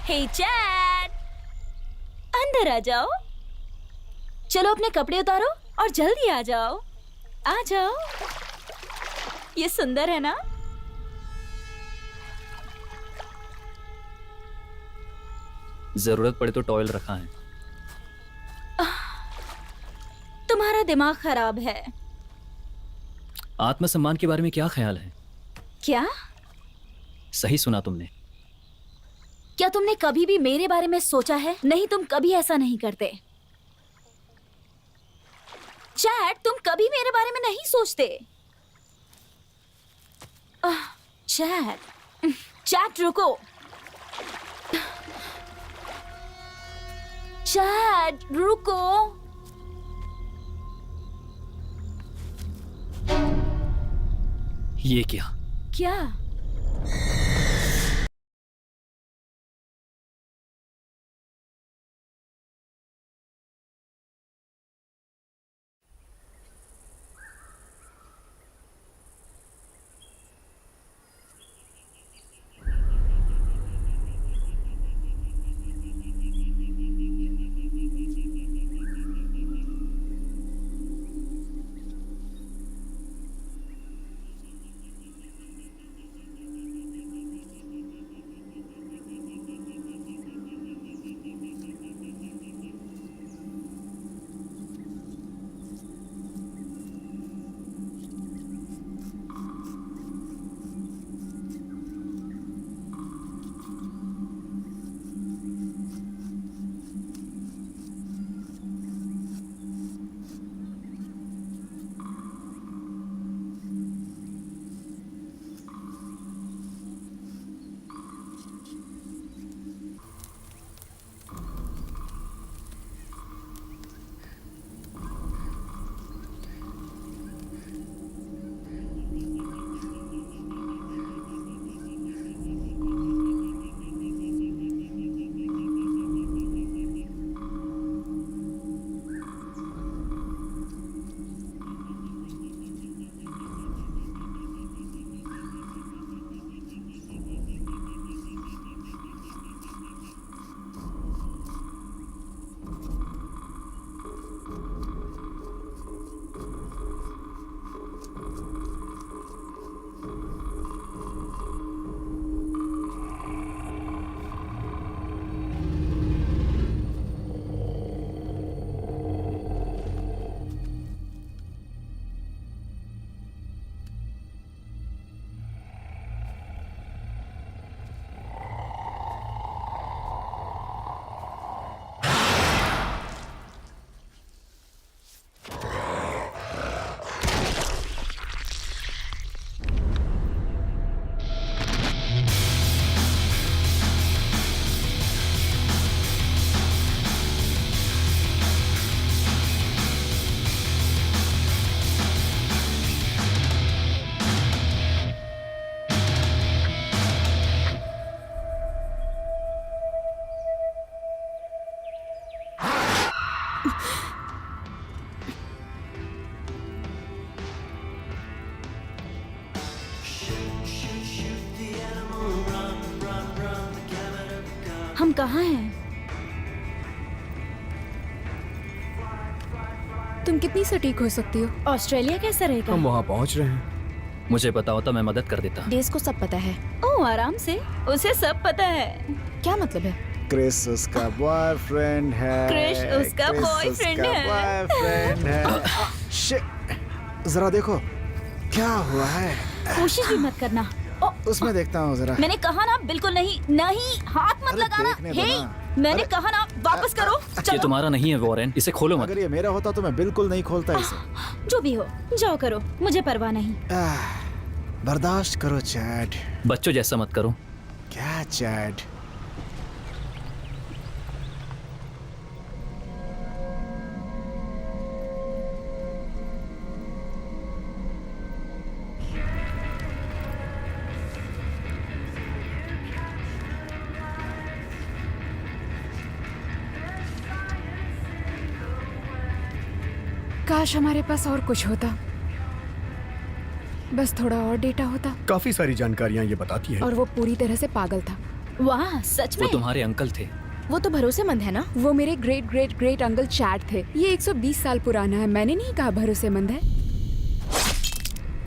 हे chat, अंदर आ जाओ। चलो अपने कपड़े उतारो और जल्दी आ जाओ। आ जाओ। ये सुंदर है ना? जरूरत पड़े तो टॉयल रखा है। तुम्हारा दिमाग खराब है। आत्मसम्मान के बारे में क्या ख्याल है? क्या? सही सुना तुमने। क्या तुमने कभी भी मेरे बारे में सोचा है? नहीं, तुम कभी ऐसा नहीं करते। चैट, तुम कभी मेरे बारे में नहीं सोचते। चैट, चैट रुको। चैट रुको। ये क्या? क्या? हम कहाँ हैं? तुम कितनी सटीक हो सकती हो? ऑस्ट्रेलिया कैसा रहेगा? हम वहाँ पहुँच रहे हैं। मुझे पता होता मैं मदद कर देता। डेज को सब पता है। ओह, आराम से, उसे सब पता है। क्या मतलब है? क्रिस उसका बॉयफ्रेंड है। क्रिस उसका बॉयफ्रेंड है। बॉयफ्रेंड है। शिट, जरा देखो क्या हुआ है। कोशिश भी मत करना। उसमें देखता हूँ जरा। मैंने कहा ना, बिल्कुल नहीं। नहीं, हाथ मत अरे लगाना। देखने दो हे, ना। मैंने अरे, कहा ना, वापस करो। ये चलो। तुम्हारा नहीं है वॉरेन, इसे खोलो मत। अगर ये मेरा होता तो मैं बिल्कुल नहीं खोलता इसे। जो भी हो, जाओ करो, मुझे परवाह नहीं। बर्दाश्त करो चैट। बच्चों जैसा मत करो। क्या चैट? काश हमारे पास और कुछ होता, बस थोड़ा और डेटा होता। काफी सारी जानकारियां ये बताती है। और वो पूरी तरह से पागल था। वाह, सच वो में? तुम्हारे अंकल थे। वो तो भरोसेमंद है ना? वो मेरे great great great uncle chat थे। ये 120 साल पुराना है। मैंने नहीं कहा भरोसेमंद है।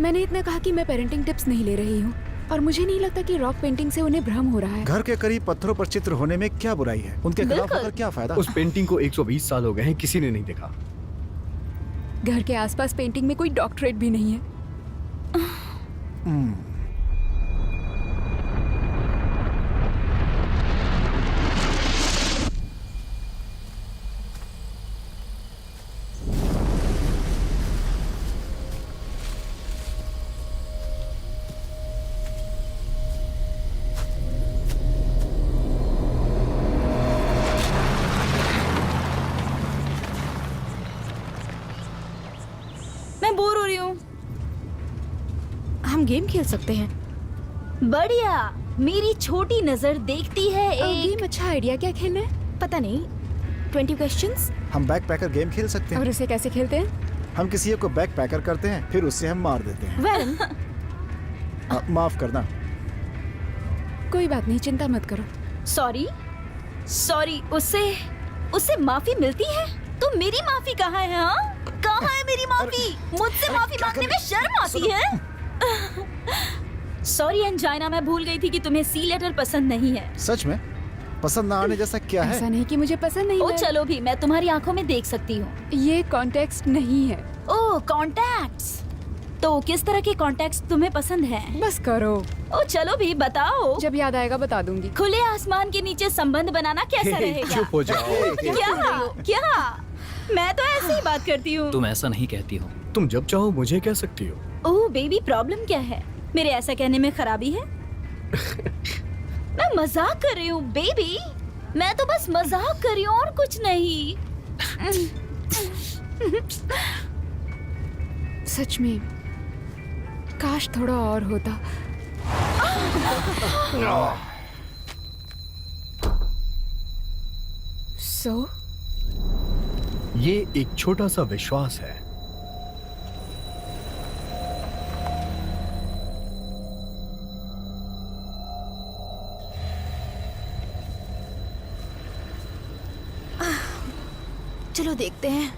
मैंने इतना कहा कि मैं पेरेंटिंग टिप्स नहीं ले रही हूँ और मुझे नहीं लगता कि रॉक पेंटिंग से उन्हें भ्रम हो रहा है। घर के करीब पत्थरों पर चित्र होने में क्या बुराई है? उनके खिलाफ बिल्कुल। होकर क्या फायदा? उस पेंटिंग को 120 साल हो गए हैं, किसी ने नहीं देखा। घर के आसपास पेंटिंग में कोई डॉक्टरेट भी नहीं है। मैं बोर हो रही हूँ। हम गेम खेल सकते हैं। बढ़िया। मेरी छोटी नजर देखती है एक गेम अच्छा आइडिया। क्या खेलना है? पता नहीं 20 क्वेश्चंस। हम बैक पैकर गेम खेल सकते हैं। और उसे कैसे खेलते हैं? हम किसी एक को बैक पैकर करते हैं, फिर उससे हम मार देते हैं। वेल, माफ करना। कोई बात नहीं, चिंता मत करो। सॉरी उससे माफी मिलती है? तो मेरी माफी कहाँ है? हाँ, कहाँ है मेरी माफी? मुझसे माफी मांगने में शर्म आती है? सॉरी एंजाइना, मैं भूल गई थी कि तुम्हें सी लेटर पसंद नहीं है। सच में? पसंद ना आने जैसा क्या है? ऐसा नहीं कि मुझे पसंद नहीं ओ है। चलो भी, मैं तुम्हारी आंखों में देख सकती हूँ। ये कॉन्टेक्स्ट नहीं है। ओह, कॉन्टैक्ट्स। तो किस तरह के कॉन्टैक्ट्स तुम्हें पसंद हैं? बस करो, ओ चलो भी, बताओ। जब याद आएगा बता दूंगी। खुले आसमान के नीचे संबंध बनाना कैसा रहेगा? चुप हो जाओ। क्या? मैं तो ऐसे ही बात करती हूँ। तुम ऐसा नहीं कहती हो। तुम जब चाहो मुझे कह सकती हो। ओह बेबी, प्रॉब्लम क्या है? मेरे ऐसा कहने में खराबी है? मैं मजाक कर रही हूँ बेबी, मैं तो बस मजाक कर रही हूँ और कुछ नहीं। सच में काश थोड़ा और होता। सो ये एक छोटा सा विश्वास है। चलो देखते हैं।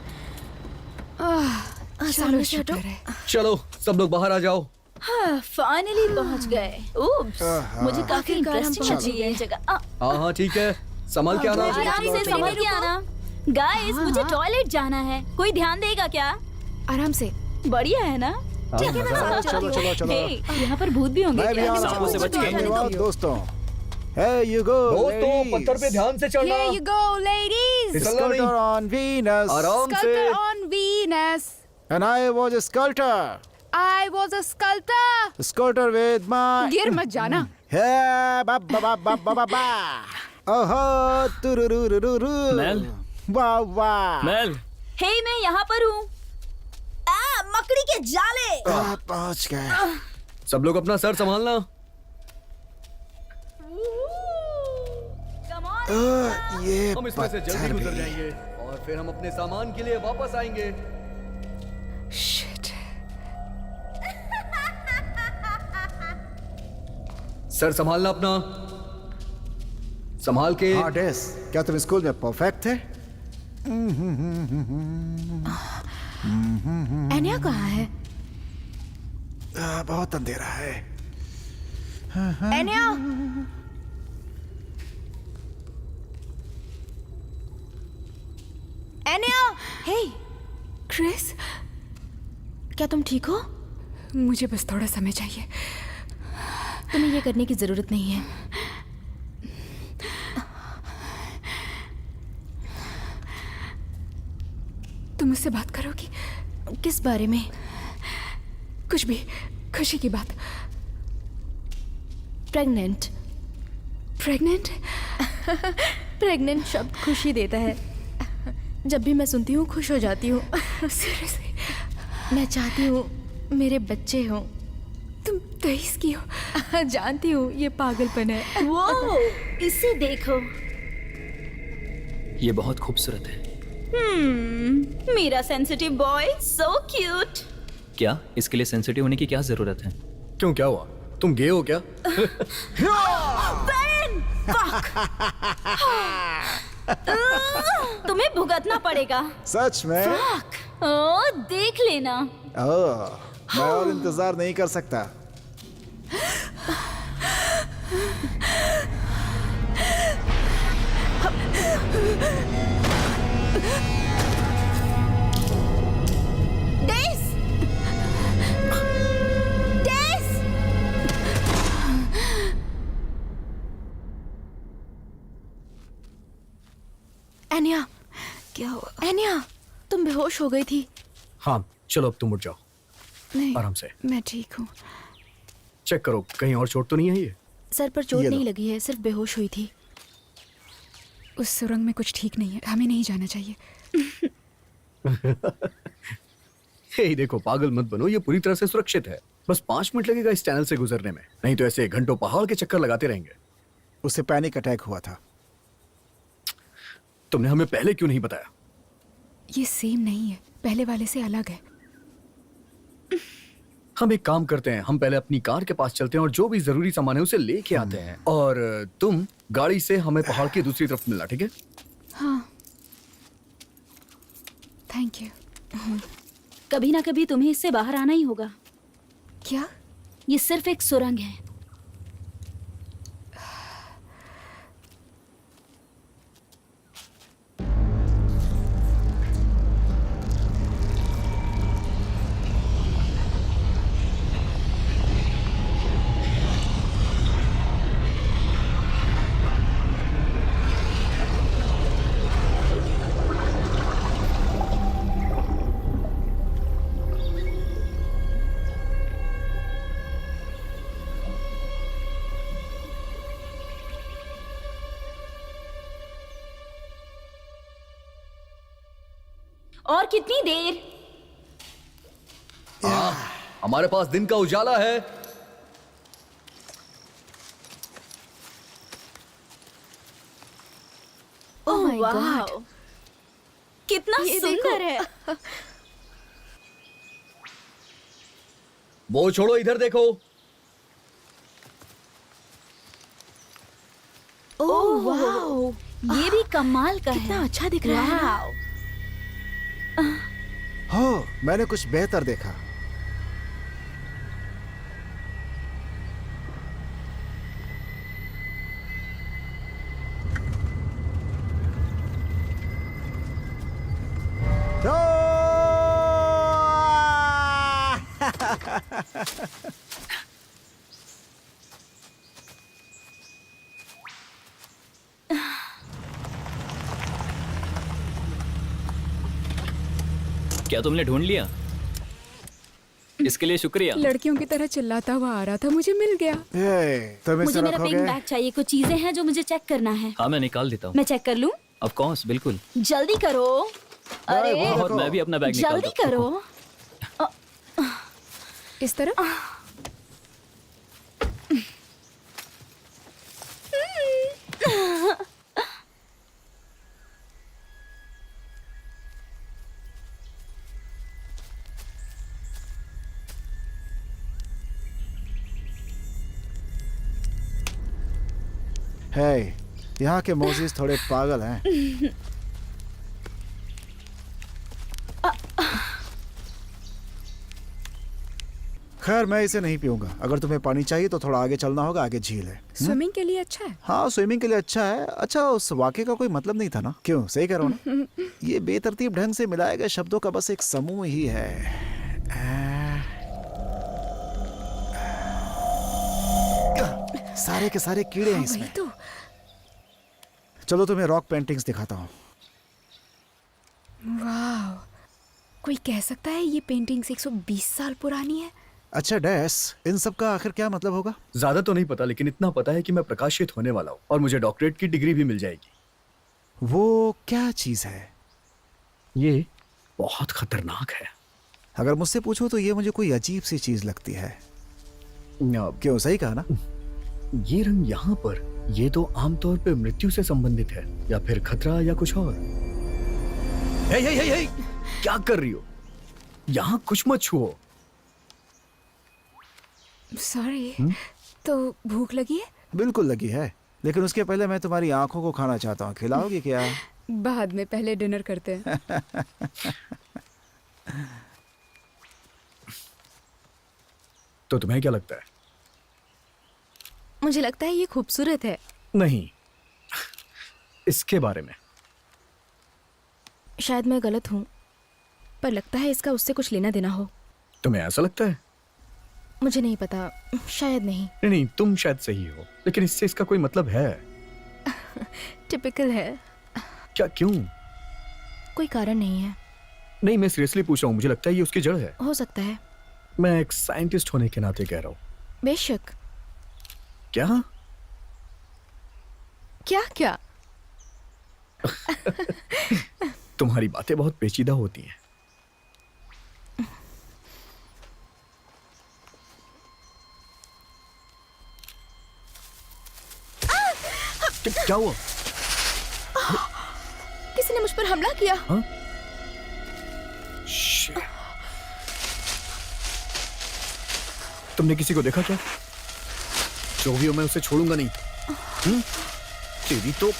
चलो सामने से शुक्र हटो। है। चलो सब लोग बाहर आ जाओ। हाँ, फाइनली पहुंच गए। उप्स, मुझे काफी इंटरेस्टिंग लगी ये जगह। हाँ हाँ ठीक है, संभल के आना। आराम से समझ के आना। गाइस, मुझे टॉयलेट जाना है, कोई ध्यान देगा क्या? आराम से। बढ़िया है ना? ठीक है, मैं साथ चलती हूँ। चलो, चलो। हे, यहाँ पर भूत भी होंगे मैं भी क्या? आ रहा सांपों से हूँ। बच के। धन्यवाद दोस्तों। Hey you go, दोस्तों ladies. पत्थर पे ध्यान से चढ़ना। Here you go, ladies. फिसलना नहीं। Sculptor on Venus. आराम से। Sculptor on Venus. And I was a sculptor. I was a sculptor. Sculptor with my. गिर मत जाना। Hey, ba ba ba ba ba ba ba. ओहो, तुरुरुरुरु। मेल। वाह वाह। Mail, हे, मैं यहाँ पर हूँ। मकड़ी के जाले। पहुंच गए। सब लोग अपना सर संभालना। Come on. ये हम इसमें से जल्दी पत्थर गुजर भी। जाएंगे और फिर हम अपने सामान के लिए वापस आएंगे। Shit. सर संभालना अपना, संभाल के। हाँ डेस, क्या तुम स्कूल में परफेक्ट थे? एनिया कहाँ है? बहुत अंधेरा है। एनिया, एनिया, हे, Chris, क्या तुम ठीक हो? मुझे बस थोड़ा समय चाहिए। तुम्हें ये करने की जरूरत नहीं है। तुम मुझसे बात करोगी? किस बारे में? कुछ भी, खुशी की बात। प्रेग्नेंट। प्रेग्नेंट? प्रेग्नेंट शब्द खुशी देता है। जब भी मैं सुनती हूँ खुश हो जाती हूँ। सीरियसली? मैं चाहती हूँ मेरे बच्चे हों। तुम 23 की हो? जानती हूँ ये पागलपन है। वो इसे देखो। ये बहुत खूबसूरत है। मेरा सेंसिटिव बॉय, सो क्यूट। क्या इसके लिए सेंसिटिव होने की क्या जरूरत है? क्यों, क्या हुआ? तुम गे हो क्या? तुम्हें भुगतना पड़ेगा। सच में? ओ, देख लेना। ओह, मैं और इंतजार नहीं कर सकता। डेस! डेस! एनिया, क्या हुआ? एनिया, तुम बेहोश हो गई थी। हाँ चलो अब तुम उठ जाओ, नहीं, आराम से मैं ठीक हूँ। चेक करो कहीं और चोट तो नहीं है ये। सर पर चोट ये नहीं लो। लगी है, सिर्फ बेहोश हुई थी। उस सुरंग में कुछ ठीक नहीं है, हमें नहीं जाना चाहिए। हे देखो पागल मत बनो, ये पूरी तरह से सुरक्षित है। बस 5 मिनट लगेगा इस टनल से गुजरने में, नहीं तो ऐसे घंटों पहाड़ के चक्कर लगाते रहेंगे। उसे पैनिक अटैक हुआ था। तुमने हमें पहले क्यों नहीं बताया? ये सेम नहीं है, पहले वाले से अलग है। हम एक काम करते हैं, हम पहले अपनी कार के पास चलते हैं और जो भी जरूरी सामान है उसे लेके आते हैं, और तुम गाड़ी से हमें पहाड़ की दूसरी तरफ मिलना, ठीक है? हाँ, थैंक यू। कभी ना कभी तुम्हें इससे बाहर आना ही होगा। क्या? ये सिर्फ एक सुरंग है। और कितनी देर? हमारे पास दिन का उजाला है। Oh my वाह, God! कितना ये सुंदर देखो। है। वो छोड़ो, इधर देखो। ओह वाह, ये भी कमाल का कितना है। अच्छा दिख रहा है ना? वाह। हो, मैंने कुछ बेहतर देखा। क्या तुमने ढूंढ लिया? इसके लिए शुक्रिया। लड़कियों की तरह चिल्लाता हुआ आ रहा था, मुझे मिल गया। तुम मुझे इसे मेरा पिंक रखोगे? बैग चाहिए। कुछ चीजें हैं जो मुझे चेक करना है। हाँ मैं निकाल देता हूँ। मैं चेक कर लूं? ऑफ कोर्स, बिल्कुल। जल्दी करो। अरे वो और रखो। मैं भी अपना बैग निकाल जल्दी करो। इस तरह है, यहाँ के मोजिस थोड़े पागल हैं। खैर मैं इसे नहीं पीऊंगा। अगर तुम्हें पानी चाहिए तो थोड़ा आगे चलना होगा, आगे झील है। स्विमिंग के लिए अच्छा है। हाँ स्विमिंग के लिए अच्छा है। अच्छा उस वाक्य का कोई मतलब नहीं था ना? क्यों, सही कह रहा हूँ ना? ये बेतरतीब ढंग से मिलाए गए शब्दों का बस एक समूह ही है। सारे के सारे कीड़े हैं वही इसमें। तो। चलो तुम्हें रॉक पेंटिंग्स दिखाता हूँ। वाह, कोई कह सकता है ये पेंटिंग्स 120 साल पुरानी है? अच्छा डैस, इन सब का आखिर क्या मतलब होगा? ज्यादा तो नहीं पता, लेकिन इतना पता है कि मैं प्रकाशित होने वाला हूँ और मुझे डॉक्टरेट की डिग्री भी मिल जाएगी। वो क्या चीज है? ये बहुत खतरनाक है। अगर मुझसे पूछो तो ये मुझे कोई अजीब सी चीज लगती है। क्यों, सही कहा ना? ये रंग यहाँ पर, ये तो आमतौर पे मृत्यु से संबंधित है, या फिर खतरा या कुछ और। हे, हे, हे, हे, क्या कर रही हो? यहाँ कुछ मत छुओ। सॉरी। तो भूख लगी है? बिल्कुल लगी है। लेकिन उसके पहले मैं तुम्हारी आंखों को खाना चाहता हूँ, खिलाओगी क्या? बाद में, पहले डिनर करते हैं। तो तुम्हें क्या लगता है? मुझे लगता है ये खूबसूरत है। नहीं, इसके बारे में। शायद मैं गलत हूँ, पर लगता है इसका उससे कुछ लेना देना हो। तुम्हें ऐसा लगता है? मुझे नहीं पता, शायद नहीं। नहीं नहीं, तुम शायद सही हो, लेकिन इससे इसका कोई मतलब है? टिपिकल है। क्या, क्यों? कोई कारण नहीं है। नहीं, मैं सीरियसली पूछ रहा हूँ, मुझे लगता है ये उसकी जड़ है। हो सकता है। मैं एक साइंटिस्ट होने के नाते कह रहा हूँ। बेशक। क्या? क्या क्या? तुम्हारी बातें बहुत पेचीदा होती हैं। क्या हुआ? किसी ने मुझ पर हमला किया। हाँ? Shit. तुमने किसी को देखा क्या? जो भी हो, मैं उसे छोड़ूंगा नहीं। तेरी तो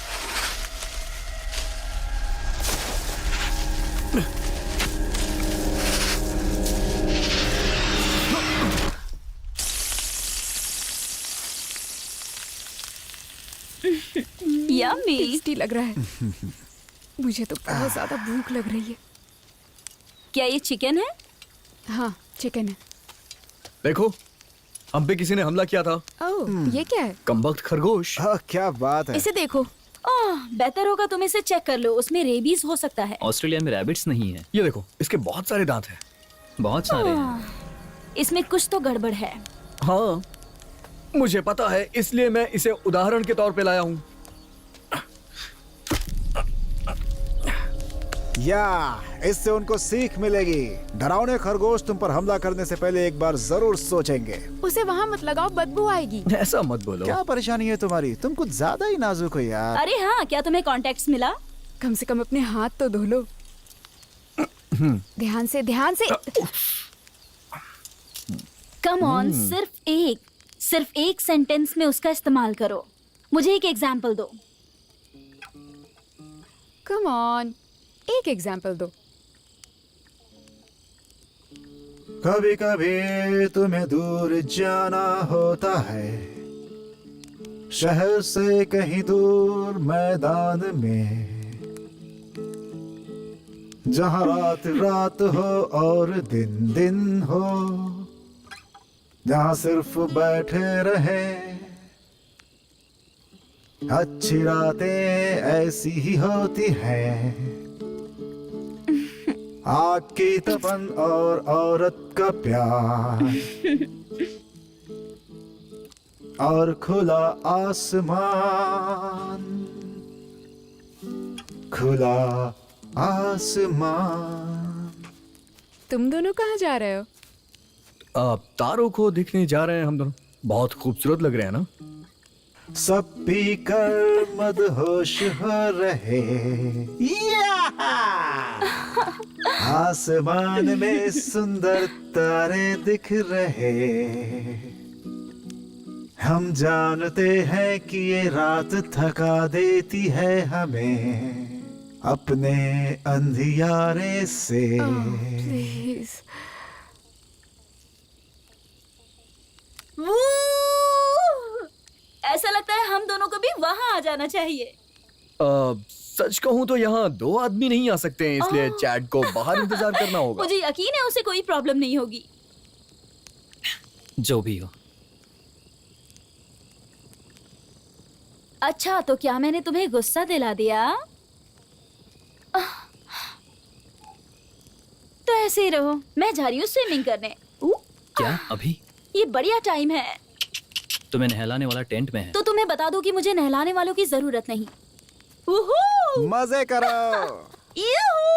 यम्मी। टेस्टी लग रहा है। मुझे तो बहुत ज्यादा भूख लग रही है। क्या ये चिकन है? हाँ, चिकन है। देखो, हम पे किसी ने हमला किया था। ओह, ये क्या है? कमबख्त खरगोश। क्या बात है। इसे देखो। बेहतर होगा तुम इसे चेक कर लो, उसमें रेबीज हो सकता है। ऑस्ट्रेलिया में रैबिट्स नहीं है। ये देखो, इसके बहुत सारे दांत हैं। बहुत सारे हैं। इसमें कुछ तो गड़बड़ है। हाँ, मुझे पता है, इसलिए मैं इसे उदाहरण के तौर पे लाया हूँ। या इससे उनको सीख मिलेगी। डरावने खरगोश तुम पर हमला करने से पहले एक बार जरूर सोचेंगे। उसे वहाँ मत लगाओ, बदबू आएगी। ऐसा मत बोलो। क्या परेशानी है तुम्हारी? तुम कुछ ज्यादा ही नाजुक हो यार। अरे हाँ, क्या तुम्हें कॉन्टेक्ट्स मिला? कम से कम अपने हाथ तो धो लो। ध्यान से, ध्यान से। कम ऑन, सिर्फ एक सेंटेंस में उसका इस्तेमाल करो। मुझे एक एग्जाम्पल दो। कम ऑन, एक एग्जाम्पल दो। कभी कभी तुम्हें दूर जाना होता है, शहर से कहीं दूर मैदान में, जहाँ रात रात हो और दिन दिन हो, जहाँ सिर्फ बैठे रहे। अच्छी रातें ऐसी ही होती हैं, आग की तपन और औरत का प्यार और खुला आसमान, खुला आसमान। तुम दोनों कहाँ जा रहे हो? तारों को देखने जा रहे हैं हम दोनों। बहुत खूबसूरत लग रहे हैं ना? सब पी कर मदहोश हो रहे, आसमान में सुंदर तारे दिख रहे। हम जानते हैं कि ये रात थका देती है हमें अपने अंधियारे से। प्लीज। ऐसा लगता है हम दोनों को भी वहाँ आ जाना चाहिए। सच कहूँ तो यहाँ 2 आदमी नहीं आ सकते हैं, इसलिए चैट को बाहर इंतजार करना होगा। मुझे यकीन है उसे कोई प्रॉब्लम नहीं होगी। जो भी हो। अच्छा, तो क्या मैंने तुम्हें गुस्सा दिला दिया? तो ऐसे ही रहो, मैं जा रही हूँ स्विमिंग करने। क्या अभी? ये बढ़िया टाइम है। तुम्हें नहलाने वाला टेंट में है। तो तुम्हें बता दो कि मुझे नहलाने वालों की जरूरत नहीं। उहू! मजे करो। यूहू!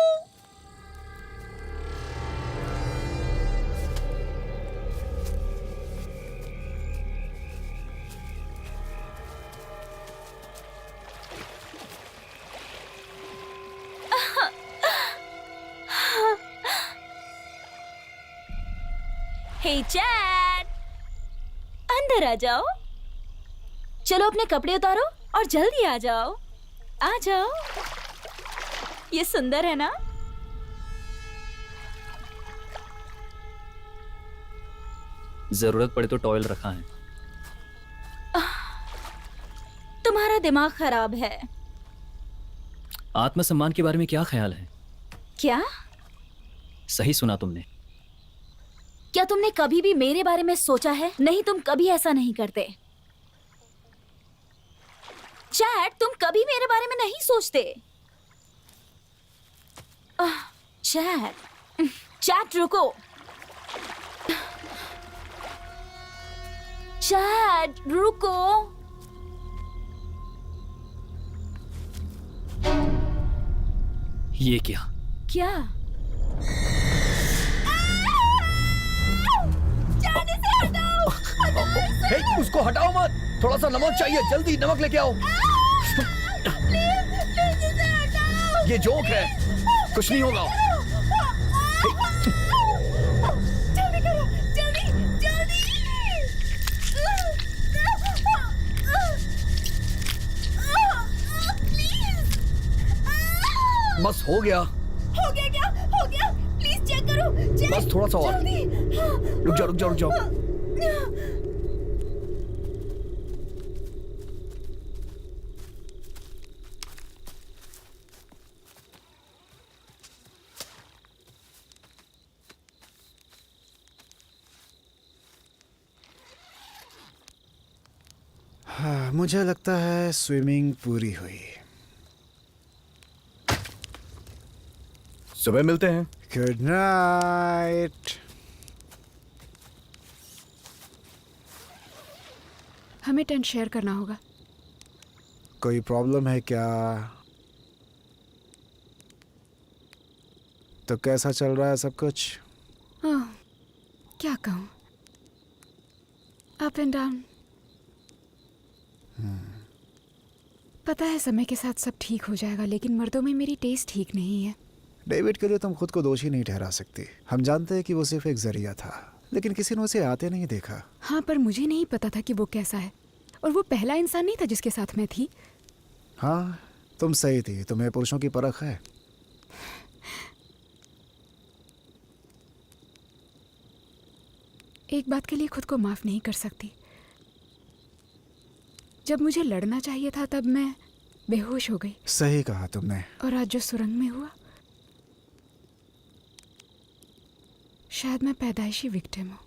हे चैट, अंदर आ जाओ। चलो अपने कपड़े उतारो और जल्दी आ जाओ। आ जाओ। ये सुंदर है ना? जरूरत पड़े तो टॉयल रखा है। तुम्हारा दिमाग खराब है आत्मसम्मान के बारे में क्या ख्याल है? क्या? सही सुना तुमने। क्या तुमने कभी भी मेरे बारे में सोचा है? नहीं, तुम कभी ऐसा नहीं करते। चैट, तुम कभी मेरे बारे में नहीं सोचते। चैट, चैट रुको। चैट रुको। ये क्या? क्या? जाने से हटाओ। हे, उसको हटाओ मत। थोड़ा सा नमक चाहिए, जल्दी नमक लेके आओ। ये जोक है, कुछ नहीं होगा। जल्दी करो, जल्दी जल्दी। बस हो गया। हो गया क्या? हो गया? प्लीज चेक करो। चेक। बस थोड़ा सा और। जल्दी। रुक जाओ रुक जाओ रुक जाओ। हाँ, मुझे लगता है स्विमिंग पूरी हुई। सुबह मिलते हैं। Good night. हमें टेंट शेयर करना होगा। कोई प्रॉब्लम है क्या? तो कैसा चल रहा है सब कुछ? ओह, क्या कहूँ, अप एंड डाउन। पता है समय के साथ सब ठीक हो जाएगा, लेकिन मर्दों में मेरी टेस्ट ठीक नहीं है। डेविड के लिए तुम खुद को दोषी नहीं ठहरा सकती। हम जानते हैं कि वो सिर्फ एक जरिया था, लेकिन किसी ने उसे आते नहीं देखा। हाँ, पर मुझे नहीं पता था कि वो कैसा है, और वो पहला इंसान नहीं था जिसके साथ मैं थी। हाँ, तुम सही थी। तुम्हें पुरुषों की परख है। एक बात के लिए खुद को माफ नहीं कर सकती। जब मुझे लड़ना चाहिए था तब मैं बेहोश हो गई। सही कहा तुमने। और आज जो सुरंग में हुआ, शायद मैं पैदाइशी विक्टिम हूँ।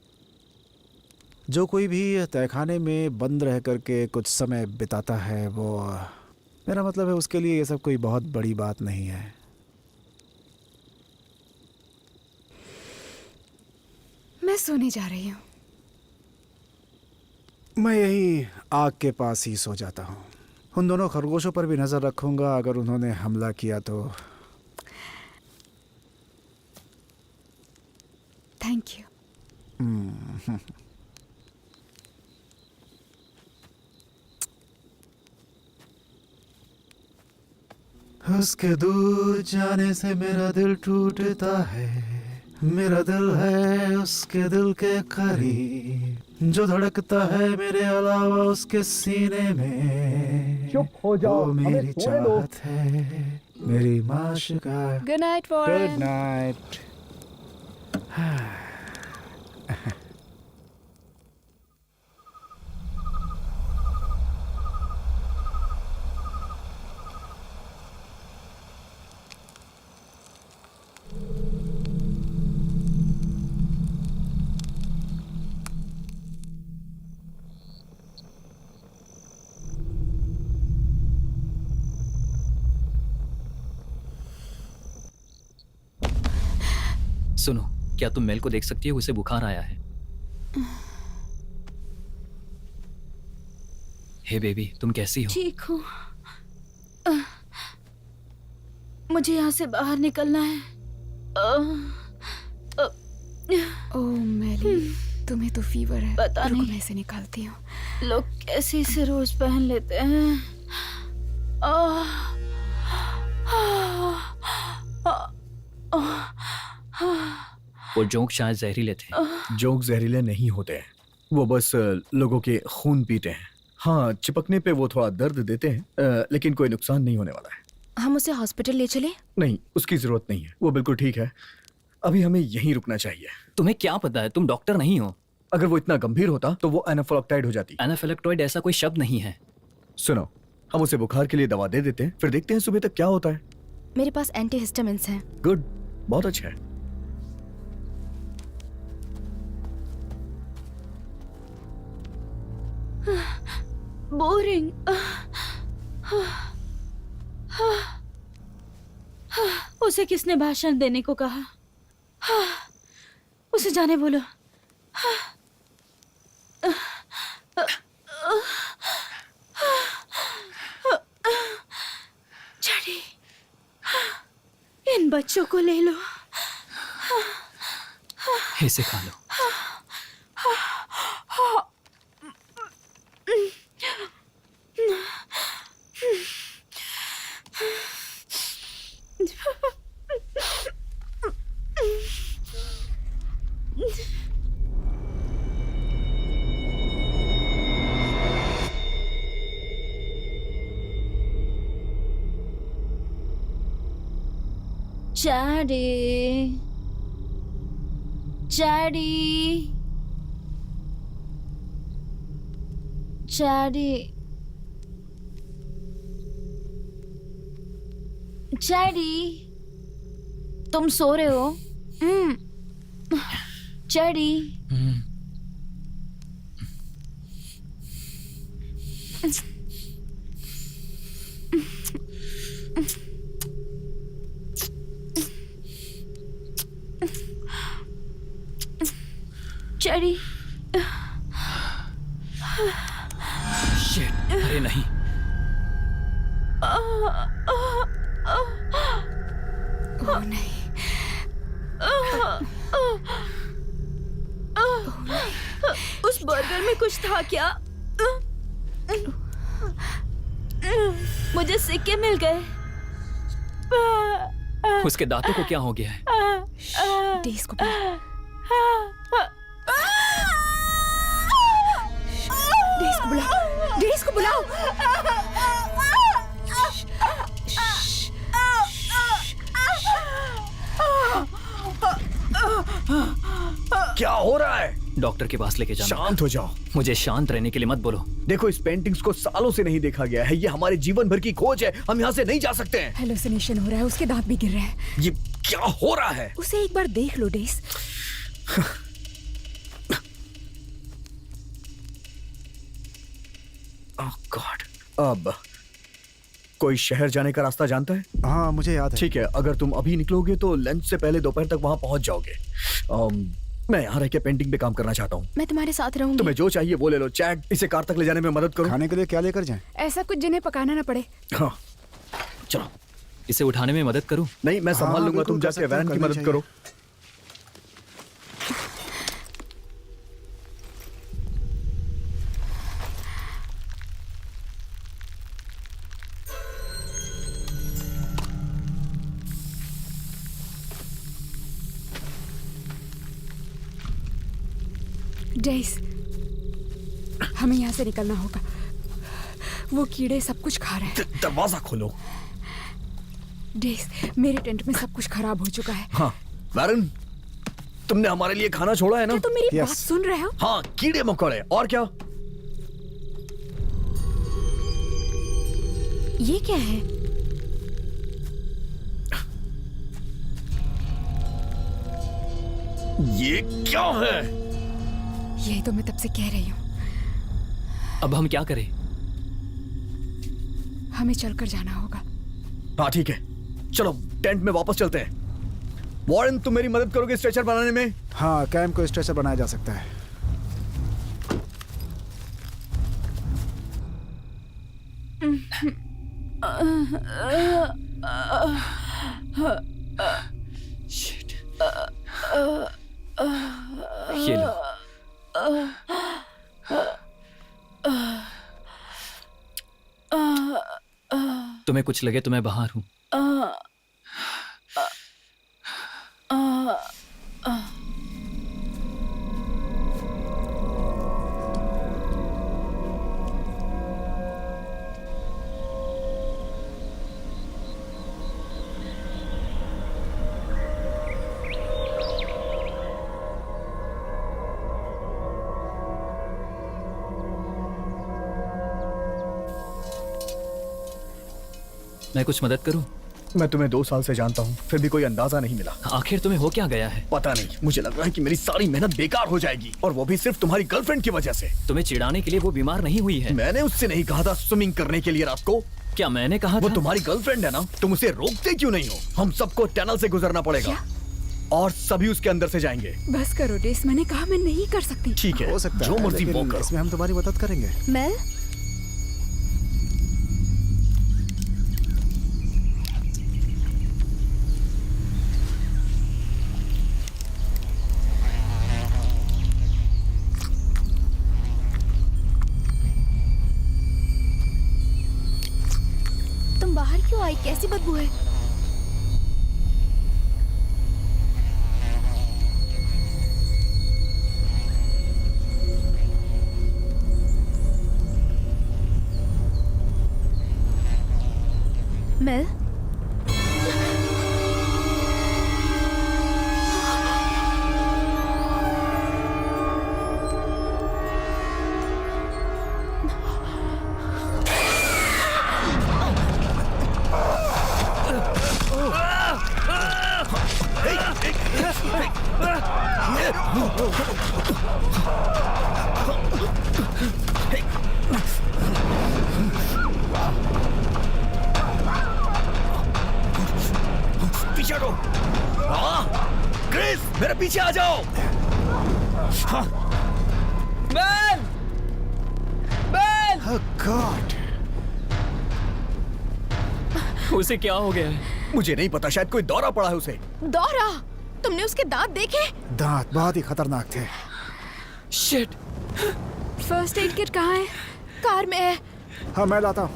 जो कोई भी तहखाने में बंद रह करके कुछ समय बिताता है, वो, मेरा मतलब है, उसके लिए ये सब कोई बहुत बड़ी बात नहीं है। मैं सोने जा रही हूँ। मैं यही आग के पास ही सो जाता हूँ। उन दोनों खरगोशों पर भी नजर रखूंगा, अगर उन्होंने हमला किया तो। Thank you. उसके दूर जाने से मेरा दिल टूटता है। मेरा दिल है उसके दिल के करीब, जो धड़कता है मेरे अलावा उसके सीने में। चुप हो जाओ, वो हमें मेरी सोने दो। चाहत है, मेरी माशिका। Good night good Warren. Night. सुनो, क्या तुम मेल को देख सकती हो? उसे बुखार आया है। हे बेबी, तुम कैसी हो? ठीक हूँ। मुझे यहाँ से बाहर निकलना है। ओह मेली, तुम्हें तो फीवर है। पता रुको, नहीं। मैं इसे निकालती हूँ। लोग कैसे इसे रोज पहन लेते हैं। वो जोंक शायद जहरीले थे। जोक जहरीले नहीं होते हैं, वो बस लोगों के खून पीते हैं। हाँ, चिपकने पे वो थोड़ा दर्द देते हैं, लेकिन कोई नुकसान नहीं होने वाला है। हम उसे हॉस्पिटल ले चले? नहीं, उसकी जरूरत नहीं है, वो बिल्कुल ठीक है। अभी हमें यहीं रुकना चाहिए। तुम्हें क्या पता है, तुम डॉक्टर नहीं हो। अगर वो इतना गंभीर होता तो वो एनाफिलैक्टाइड हो जाती। एनाफिलैक्टॉइड ऐसा कोई शब्द नहीं है। सुनो, हम उसे बुखार के लिए दवा दे देते हैं, फिर देखते हैं सुबह तक क्या होता है। मेरे पास एंटीहिस्टामिन्स हैं। गुड, बहुत अच्छा है। बोरिंग। उसे किसने भाषण देने को कहा? उसे जाने बोलो। चढ़ी, इन बच्चों को ले लो। इसे खा लो। Daddy, Daddy, Daddy, Daddy, तुम सो रहे हो? Daddy, Daddy. शिट, अरे नहीं। ओह नहीं। उस बर्गर में कुछ था क्या? मुझे सिक्के मिल गए। उसके दांतों को क्या हो गया है? डेज को बुलाओ। डेज को बुलाओ। डेज को बुलाओ। क्या हो रहा है? डॉक्टर के पास लेके जाना। शांत हो जाओ। मुझे शांत रहने के लिए मत बोलो। देखो, इस पेंटिंग्स को सालों से नहीं देखा गया है। ये हमारे जीवन भर की खोज है। हम यहाँ से नहीं जा सकते हैं। हेलुसिनेशन हो रहा है, उसके दांत भी गिर रहे हैं। ये क्या हो रहा है? उसे एक बार देख लो डेज। ओह गॉड। अब कोई शहर जाने का रास्ता जानता है? हाँ, मुझे याद है। ठीक है, अगर तुम अभी निकलोगे तो लंच से पहले दोपहर तक वहां पहुंच जाओगे। मैं यहाँ रह के पेंटिंग पे काम करना चाहता हूँ। मैं तुम्हारे साथ रहूंगी। तुम्हें जो चाहिए वो ले लो। चैट, इसे कार तक ले जाने में मदद करो। खाने के लिए क्या लेकर जाएं? ऐसा कुछ जिन्हें पकाना ना पड़े। हाँ, चलो। इसे उठाने में मदद करूं? नहीं, मैं संभाल लूंगा। बिल्कुल तुम कर जाके सकते हो, वैन की करनी मदद चाहिए। करो। डेज, हमें यहाँ से निकलना होगा। वो कीड़े सब कुछ खा रहे हैं। दरवाजा खोलो। डेज, मेरे टेंट में सब कुछ खराब हो चुका है। हाँ, वैरन, तुमने हमारे लिए खाना छोड़ा है ना? क्या तुम मेरी Yes. बात सुन रहे हो? हाँ, कीड़े मकोड़े और क्या? ये क्या है? ये क्या है? यही तो मैं तब से कह रही हूँ। अब हम क्या करें? हमें चलकर जाना होगा। हाँ ठीक है, चलो टेंट में वापस चलते हैं। वॉरेन, तुम मेरी मदद करोगे स्ट्रेचर बनाने में? हाँ, कैम को स्ट्रेचर बनाया जा सकता है। शिट। ये लो। तुम्हें कुछ लगे तो मैं बाहर हूं। मैं कुछ मदद करूं? मैं तुम्हें 2 साल से जानता हूँ, फिर भी कोई अंदाजा नहीं मिला। आखिर तुम्हें हो क्या गया है? पता नहीं, मुझे लग रहा है कि मेरी सारी मेहनत बेकार हो जाएगी, और वो भी सिर्फ तुम्हारी गर्लफ्रेंड की वजह से। तुम्हें चिढ़ाने के लिए वो बीमार नहीं हुई है। मैंने उससे नहीं कहा था स्विमिंग करने के लिए रात को। क्या मैंने कहा वो था? तुम्हारी गर्लफ्रेंड है ना, तुम उसे रोकते क्यों नहीं हो? हम सबको टनल से गुजरना पड़ेगा और सभी उसके अंदर से जाएंगे। बस करो डेस, मैंने कहा मैं नहीं कर सकती। ठीक है, हो सकता जो है, मर्जी वो लेकिन करो। इसमें हम तुम्हारी मदद करेंगे। मेल, तुम बाहर क्यों आई? कैसी बदबू है? मेल, पीछे हटो। क्रिस, मेरे पीछे आ जाओ। बेल! बेल! Oh God! उसे क्या हो गया है? मुझे नहीं पता, शायद कोई दौरा पड़ा है उसे। दौरा? तुमने उसके दांत देखे? दांत बहुत ही खतरनाक थे। शिट! फर्स्ट एड किट कहाँ है? कार में है। हाँ, मैं लाता हूँ।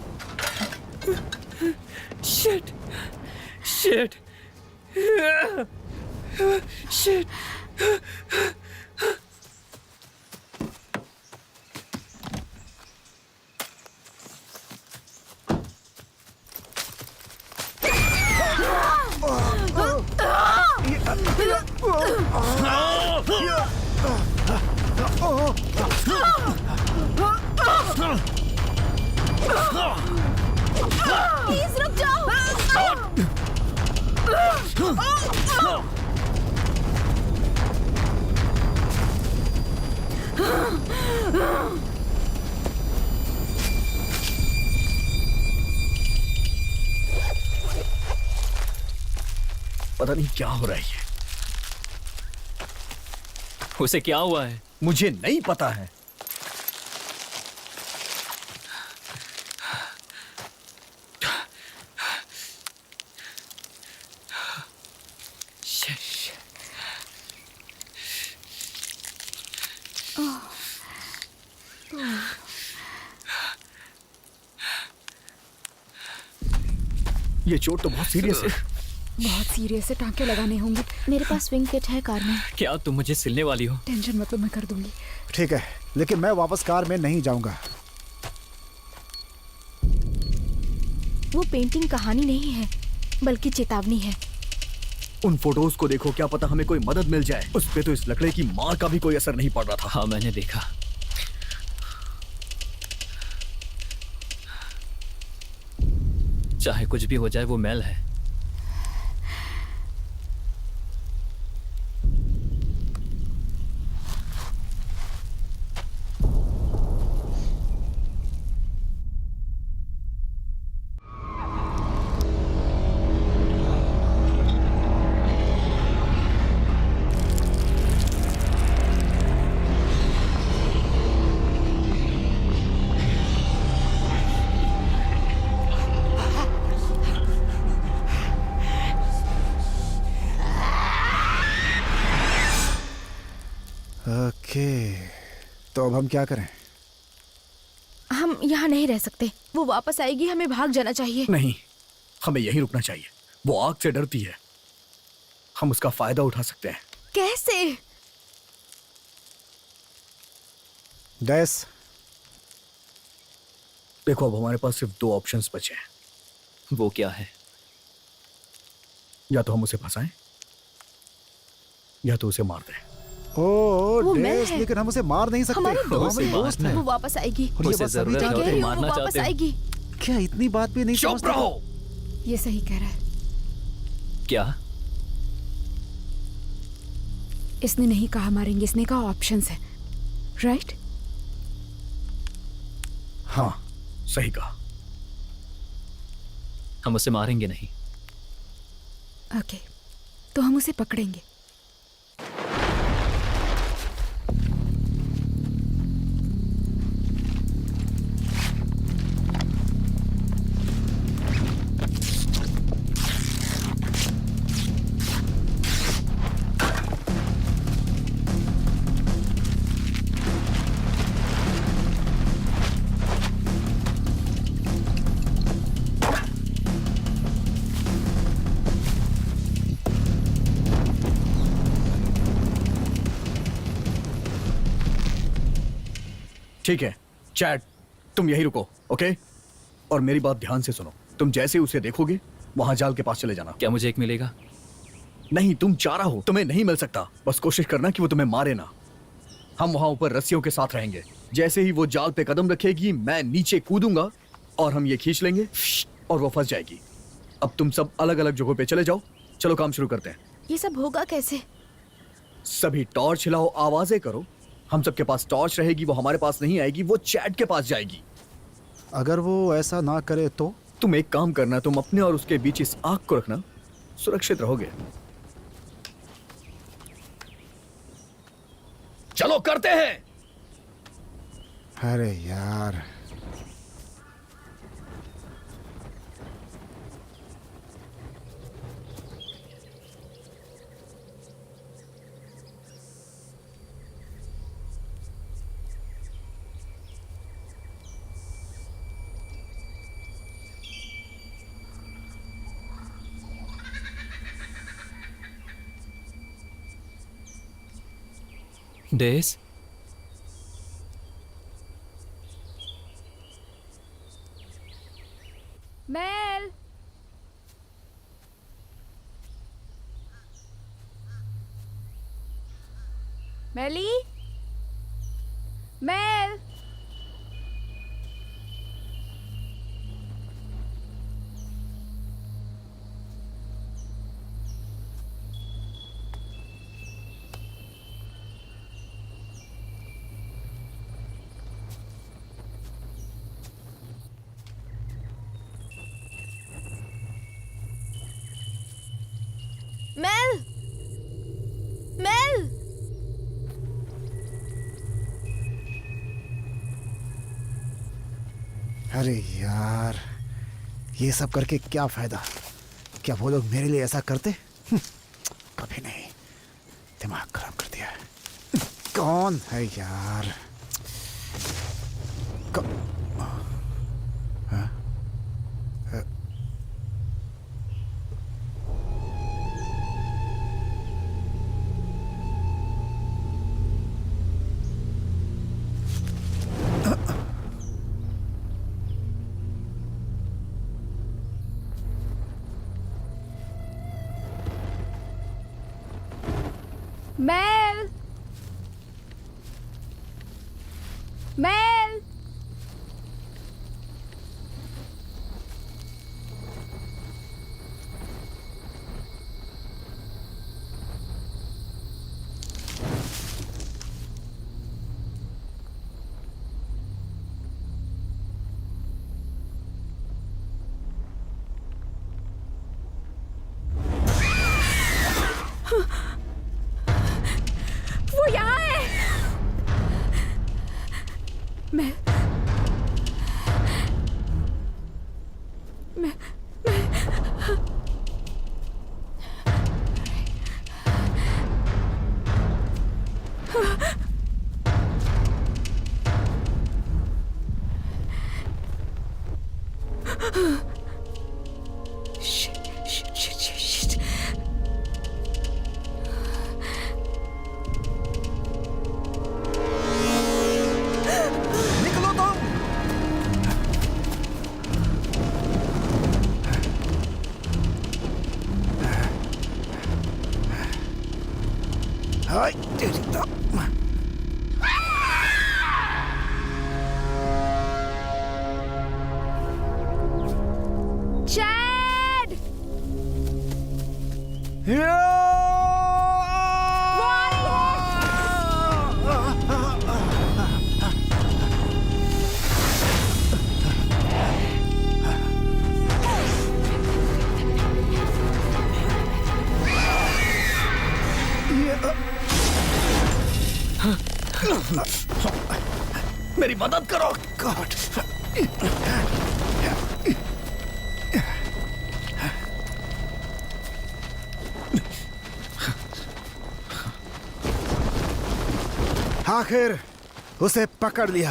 शिट! शिट! शिट! प्लीज रुक जाओ। पता नहीं क्या हो रहा है ये। उसे क्या हुआ है? मुझे नहीं पता है। ये चोट तो बहुत सीरियस है। बहुत सीरियस है, टांके लगाने होंगे। मेरे पास स्विंग किट है कार में। क्या तुम मुझे सिलने वाली हो? टेंशन मत लो, मैं कर दूंगी। ठीक है, लेकिन मैं वापस कार में नहीं जाऊंगा। वो पेंटिंग कहानी नहीं है, बल्कि चेतावनी है। उन फोटोज को देखो, क्या पता हमें कोई मदद मिल जाए। उस पे तो इस लकड़े की मार का भी कोई असर नहीं पड़ रहा था। हाँ, मैंने देखा। चाहे कुछ भी हो जाए, वो मेल है। ओके, तो अब हम क्या करें? हम यहाँ नहीं रह सकते। वो वापस आएगी, हमें भाग जाना चाहिए। नहीं, हमें यहीं रुकना चाहिए। वो आग से डरती है, हम उसका फायदा उठा सकते हैं। कैसे? डेस, देखो, अब हमारे पास सिर्फ 2 ऑप्शंस बचे हैं। वो क्या है? या तो हम उसे फंसाएं या तो उसे मार दें। वो मैं डेस, है। लेकिन हम उसे मार नहीं सकते। हमारे वो दोस्त हमारे हैं। दोस्त हैं। वो वापस आएगी। और ये उसे बात सभी जरूरत है, जानते कह तुम रही हैं। हूँ, मारना वो वापस चाहते हो? आएगी। क्या इतनी बात भी नहीं चुप समझते? रहो। ये सही कह रहा है। क्या? इसने नहीं कहा मारेंगे, इसने कहा ऑप्शंस है, राइट? हाँ, सही कहा। हम उसे मारेंगे नहीं। ओके, तो हम उसे पकड़ेंगे। ठीक है चैट, तुम यही रुको, ओके? और मेरी बात ध्यान से सुनो। तुम जैसे उसे देखोगे वहां जाल के पास चले जाना। क्या मुझे एक मिलेगा? नहीं, तुम चारा हो, तुम्हें नहीं मिल सकता। बस कोशिश करना कि वो तुम्हें मारे ना। हम वहां ऊपर रस्सियों के साथ रहेंगे। जैसे ही वो जाल पे कदम रखेगी मैं नीचे कूदूंगा और हम ये खींच लेंगे और वो फंस जाएगी। अब तुम सब अलग अलग जगहों पे चले जाओ। चलो काम शुरू करते हैं। ये सब होगा कैसे? सभी टॉर्च हिलाओ, आवाजें करो। हम सबके पास टॉर्च रहेगी, वो हमारे पास नहीं आएगी, वो चैट के पास जाएगी। अगर वो ऐसा ना करे तो? तुम एक काम करना, तुम अपने और उसके बीच इस आग को रखना, सुरक्षित रहोगे। चलो करते हैं। अरे यार, डेस, मेल, मेली, मेल। मेल, मेल, अरे यार, ये सब करके क्या फायदा? क्या वो लोग मेरे लिए ऐसा करते? कभी नहीं। दिमाग खराब कर दिया। कौन है यार? हाँ? Mel, Mel. वो यहाँ है। मैं Shit. निकलो तुम। हाय तेरी तो। चैट। मेरी मदद करो। गॉड। आखिर उसे पकड़ लिया।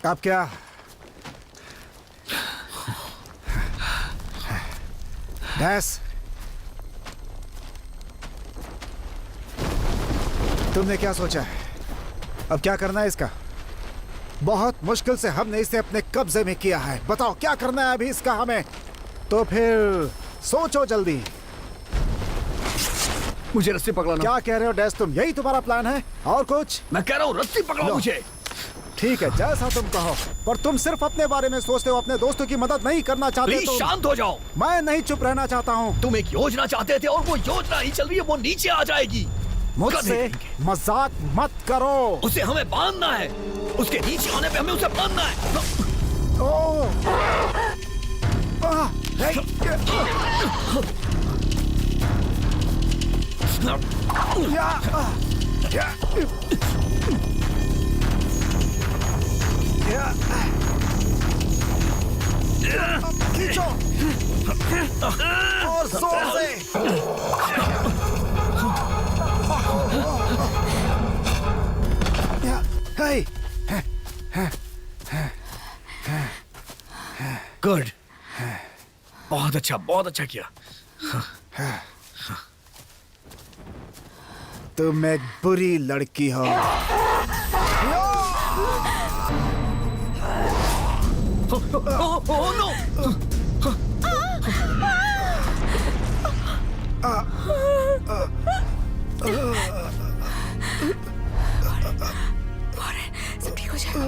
अब क्या? डैस, तुमने क्या सोचा है? अब क्या करना है इसका? बहुत मुश्किल से हमने इसे अपने कब्जे में किया है। बताओ क्या करना है अभी इसका हमें? तो फिर सोचो जल्दी। मुझे रस्सी पकड़ाना। क्या कह रहे हो डैस तुम? यही तुम्हारा प्लान है? और कुछ? मैं कह रहा हूँ रस्सी पकड़ाओ मुझे। ठीक है, जैसा तुम कहो। पर तुम सिर्फ अपने बारे में सोचते हो, अपने दोस्तों की मदद नहीं करना चाहते। प्लीज शांत हो जाओ। मैं नहीं चुप रहना चाहता हूँ। तुम एक योजना चाहते थे और वो योजना ही चल रही है, वो नीचे आ जाएगी। मुझसे मजाक मत करो। उसे हमें बांधना है। उसके नीचे आने पे हमें उसे बांधना है। ओह! हे! खींचो और जोर से। गुड, बहुत अच्छा किया। तुम एक बुरी लड़की हो। Oh no! सब ठीक हो जाएगा।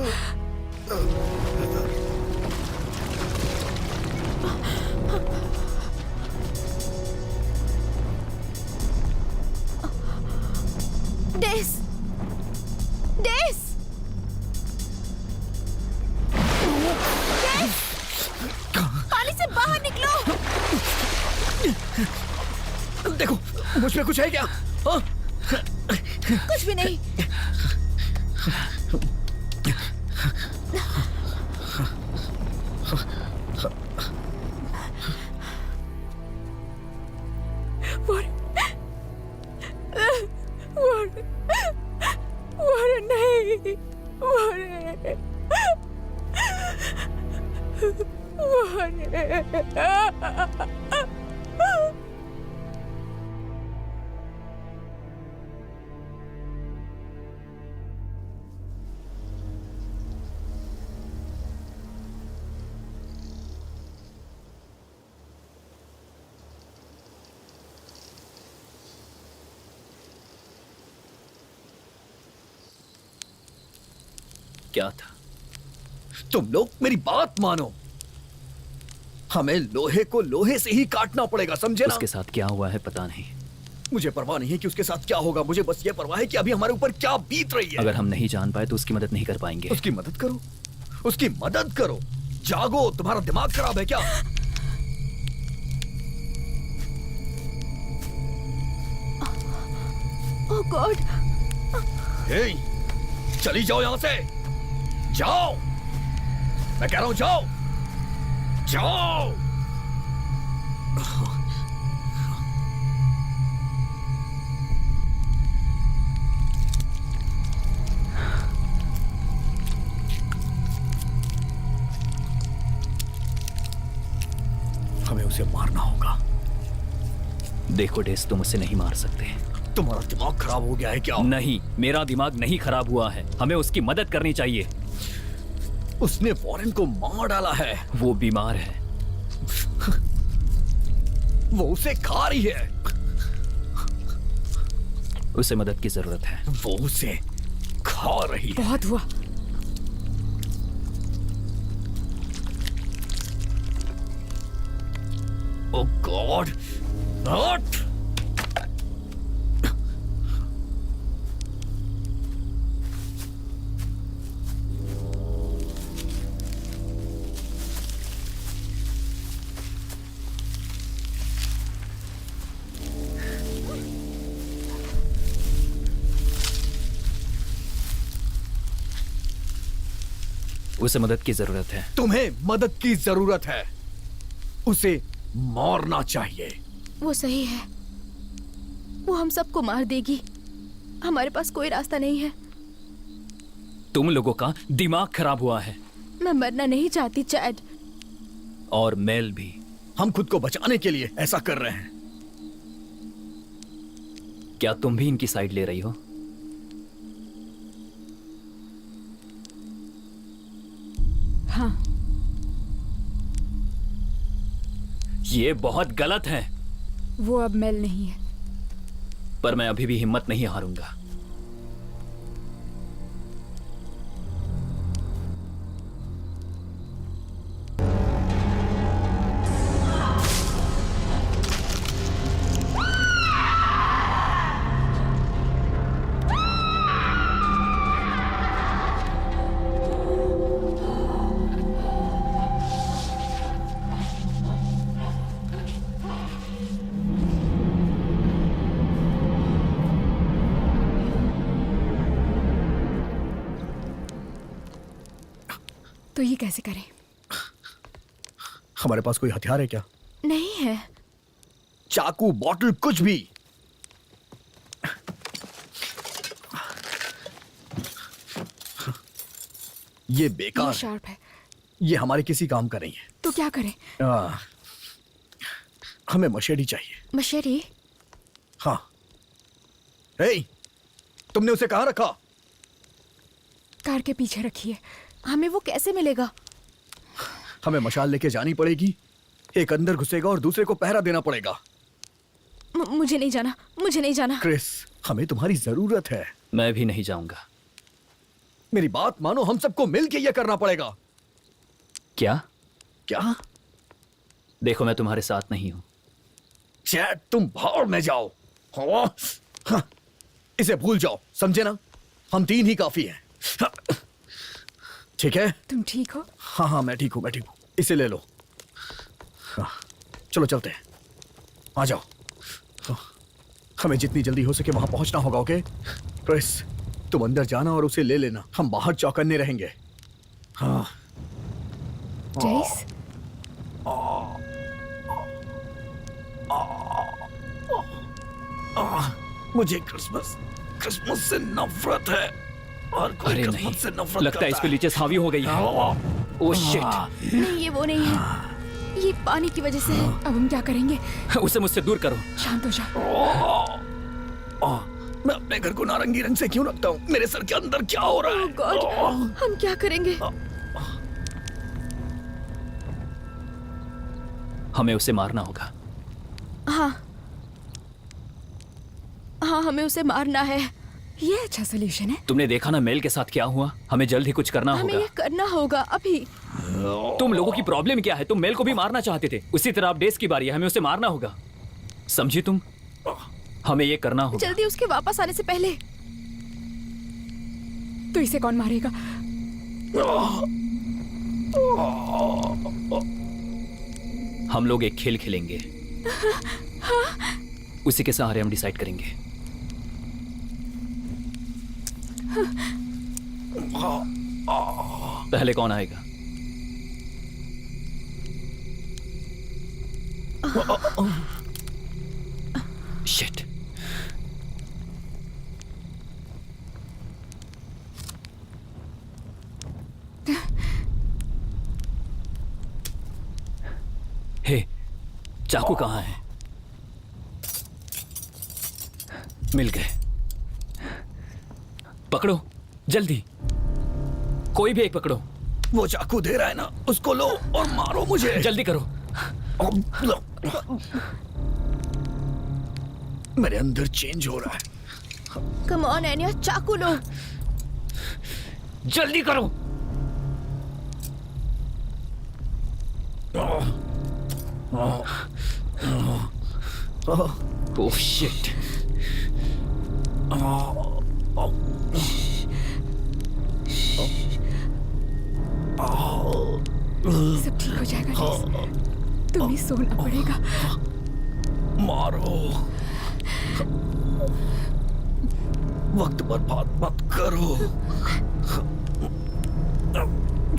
डेस, डेस, डेस, पानी से बाहर निकलो। देखो, मुझ में कुछ है क्या? हाँ? कुछ भी नहीं। क्या था? तुम लोग मेरी बात मानो। हमें लोहे को लोहे से ही काटना पड़ेगा, समझे ना? उसके साथ क्या हुआ है पता नहीं। मुझे परवाह नहीं है कि उसके साथ क्या होगा, मुझे बस ये परवाह है कि अभी हमारे ऊपर क्या बीत रही है। अगर हम नहीं जान पाए तो उसकी मदद नहीं कर पाएंगे। उसकी मदद करो, उसकी मदद करो। जागो, तुम्हारा दिमाग खराब है क्या? ओह गॉड! हे, चली जाओ यहां से। जाओ, मैं कह रहा हूं जाओ, जाओ। हमें उसे मारना होगा। देखो डेस, तुम उसे नहीं मार सकते। तुम्हारा दिमाग खराब हो गया है क्या? नहीं, मेरा दिमाग नहीं खराब हुआ है। हमें उसकी मदद करनी चाहिए। उसने वॉरेन को मार डाला है। वो बीमार है। वो उसे खा रही है। उसे मदद की जरूरत है। वो उसे खा रही है। बहुत हुआ। ओह गॉड, नॉट। उसे मदद की जरूरत है। तुम्हें मदद की जरूरत है, उसे मारना चाहिए। वो सही है, वो हम सबको मार देगी। हमारे पास कोई रास्ता नहीं है। तुम लोगों का दिमाग खराब हुआ है। मैं मरना नहीं चाहती चैड। और मेल भी। हम खुद को बचाने के लिए ऐसा कर रहे हैं। क्या तुम भी इनकी साइड ले रही हो? हाँ, ये बहुत गलत है। वो अब मेल नहीं है। पर मैं अभी भी हिम्मत नहीं हारूंगा। तो ये कैसे करें? हमारे पास कोई हथियार है क्या? नहीं है। चाकू, बॉटल, कुछ भी? ये बेकार ये है। शार्प है। ये हमारे किसी काम का नहीं है। तो क्या करें? हमें मशेडी चाहिए। मशेरी? हाँ। हे, तुमने उसे कहाँ रखा? कार के पीछे रखिए। हमें वो कैसे मिलेगा? हमें मशाल लेके जानी पड़ेगी। एक अंदर घुसेगा और दूसरे को पहरा देना पड़ेगा। मुझे नहीं जाना, मुझे नहीं जाना। क्रिस, हमें तुम्हारी जरूरत है। मैं भी नहीं जाऊंगा। मेरी बात मानो, हम सबको मिलके ये करना पड़ेगा। क्या? क्या? देखो, मैं तुम्हारे साथ नहीं हूं। चैट, तुम भाड़ में जाओ। हाँ, इसे भूल जाओ, समझे ना? हम तीन ही काफी हैं। हाँ, ठीक है? तुम ठीक हो? हाँ हाँ, मैं ठीक हूँ, मैं ठीक हूँ। इसे ले लो। हाँ, चलो चलते हैं। आ जाओ। हाँ, हमें जितनी जल्दी हो सके वहां पहुंचना होगा, ओके? क्रिस, तुम अंदर जाना और उसे ले लेना। हम बाहर चौकन्ने रहेंगे। हाँ। जेस? मुझे क्रिसमस से नफरत है। और कोई अरे क्रिसमस नहीं, से नफरत लगता है इस पे लीचेस हावी हो गई है। Oh shit. नहीं, ये वो नहीं है। ये पानी की वजह से है। अब हम क्या करेंगे? उसे मुझसे दूर करो। शांत हो जाओ। मैं अपने घर को नारंगी रंग से क्यों रखता हूँ? मेरे सर के अंदर क्या हो रहा है? गॉड, हम क्या करेंगे? हमें उसे मारना होगा। हाँ हाँ, हमें उसे मारना है। ये अच्छा सोल्यूशन है। तुमने देखा ना मेल के साथ क्या हुआ? हमें जल्द ही कुछ करना हमें होगा। ये करना होगा अभी। तुम लोगों की प्रॉब्लम क्या है? तुम मेल को भी मारना चाहते थे। उसी तरह अब डेस की बारी है, हमें उसे मारना होगा। समझी तुम? हमें ये करना होगा। जल्दी उसके वापस आने से पहले। तो इसे कौन मारेगा? हम लोग एक खेल खेलेंगे। उसी के सहारे हम डिसाइड करेंगे। पहले कौन आएगा? शिट। हे, चाकू कहाँ है? मिल गए। पकड़ो जल्दी, कोई भी एक पकड़ो। वो चाकू दे रहा है ना, उसको लो और मारो मुझे। जल्दी करो। मेरे अंदर चेंज हो रहा है। कम ऑन एनिया, चाकू लो। जल्दी करो। Oh shit. सब ठीक हो जाएगा डेस। तुम्हें सोना पड़ेगा। मारो, वक्त बर्बाद मत करो।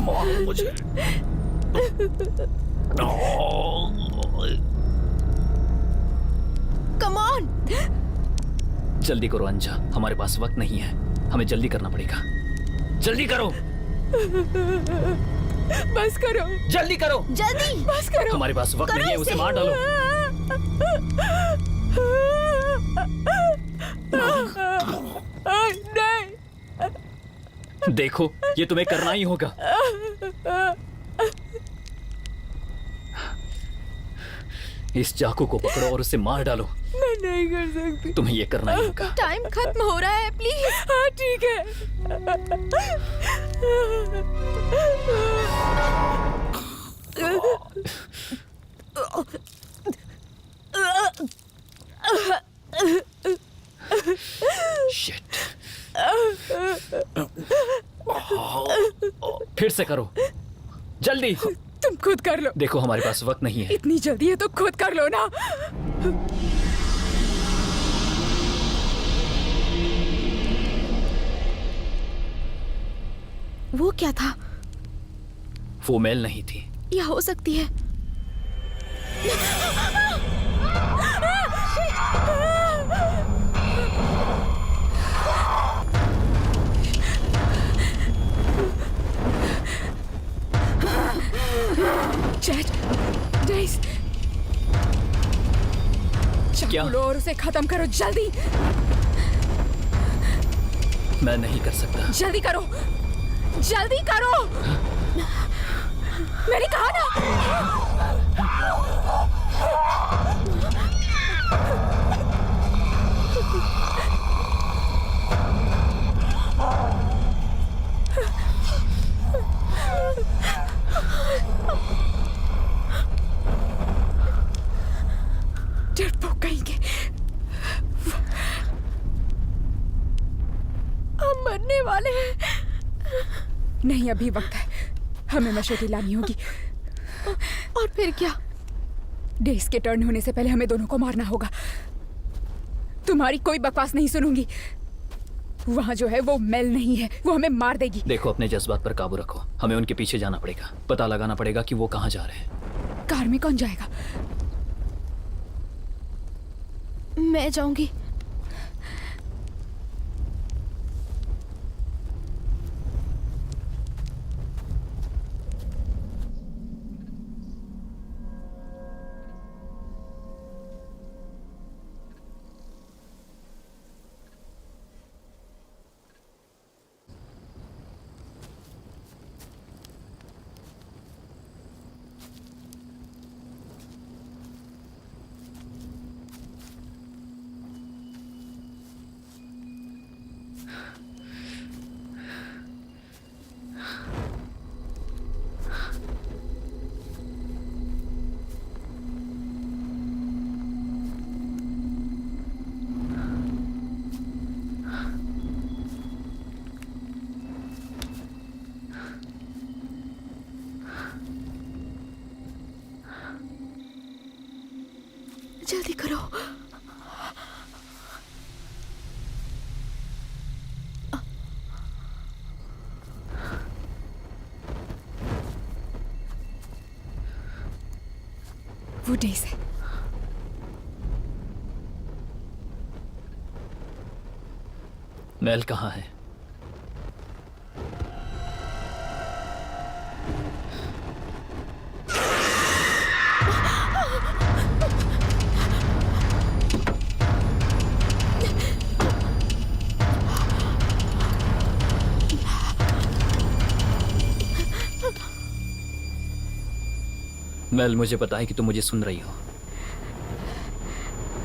मारो मुझे। Come on. जल्दी करो अंजा, हमारे पास वक्त नहीं है, हमें जल्दी करना पड़ेगा। जल्दी करो, बस करो, जल्दी करो, जल्दी बस करो। हमारे पास वक्त नहीं है, उसे मार डालो। नहीं। देखो, ये तुम्हें करना ही होगा। इस चाकू को पकड़ो और उसे मार डालो। मैं नहीं कर सकती। तुम्हें ये करना ही होगा। टाइम खत्म हो रहा है, प्लीज। हाँ ठीक है। शिट। फिर से करो, जल्दी। तुम खुद कर लो। देखो, हमारे पास वक्त नहीं है। इतनी जल्दी है तो खुद कर लो ना। वो क्या था? वो मेल नहीं थी। या हो सकती है। चैट, डेस, क्या? चाकू लो और उसे खत्म करो जल्दी। मैं नहीं कर सकता। जल्दी करो, जल्दी करो। मैंने कहा ना। डरपोक कहेंगे। हम मरने वाले हैं। नहीं, अभी वक्त है। हमें मशोटी लानी होगी। और फिर क्या? डेस के टर्न होने से पहले हमें दोनों को मारना होगा। तुम्हारी कोई बकवास नहीं सुनूंगी। वहाँ जो है वो मेल नहीं है, वो हमें मार देगी। देखो, अपने जज्बात पर काबू रखो। हमें उनके पीछे जाना पड़ेगा, पता लगाना पड़ेगा कि वो कहाँ जा रहे हैं। कार में कौन जाएगा? मैं जाऊंगी। जल्दी करो। वो डेस है। मेल कहाँ है? मेल, मुझे पता है कि तुम मुझे सुन रही हो।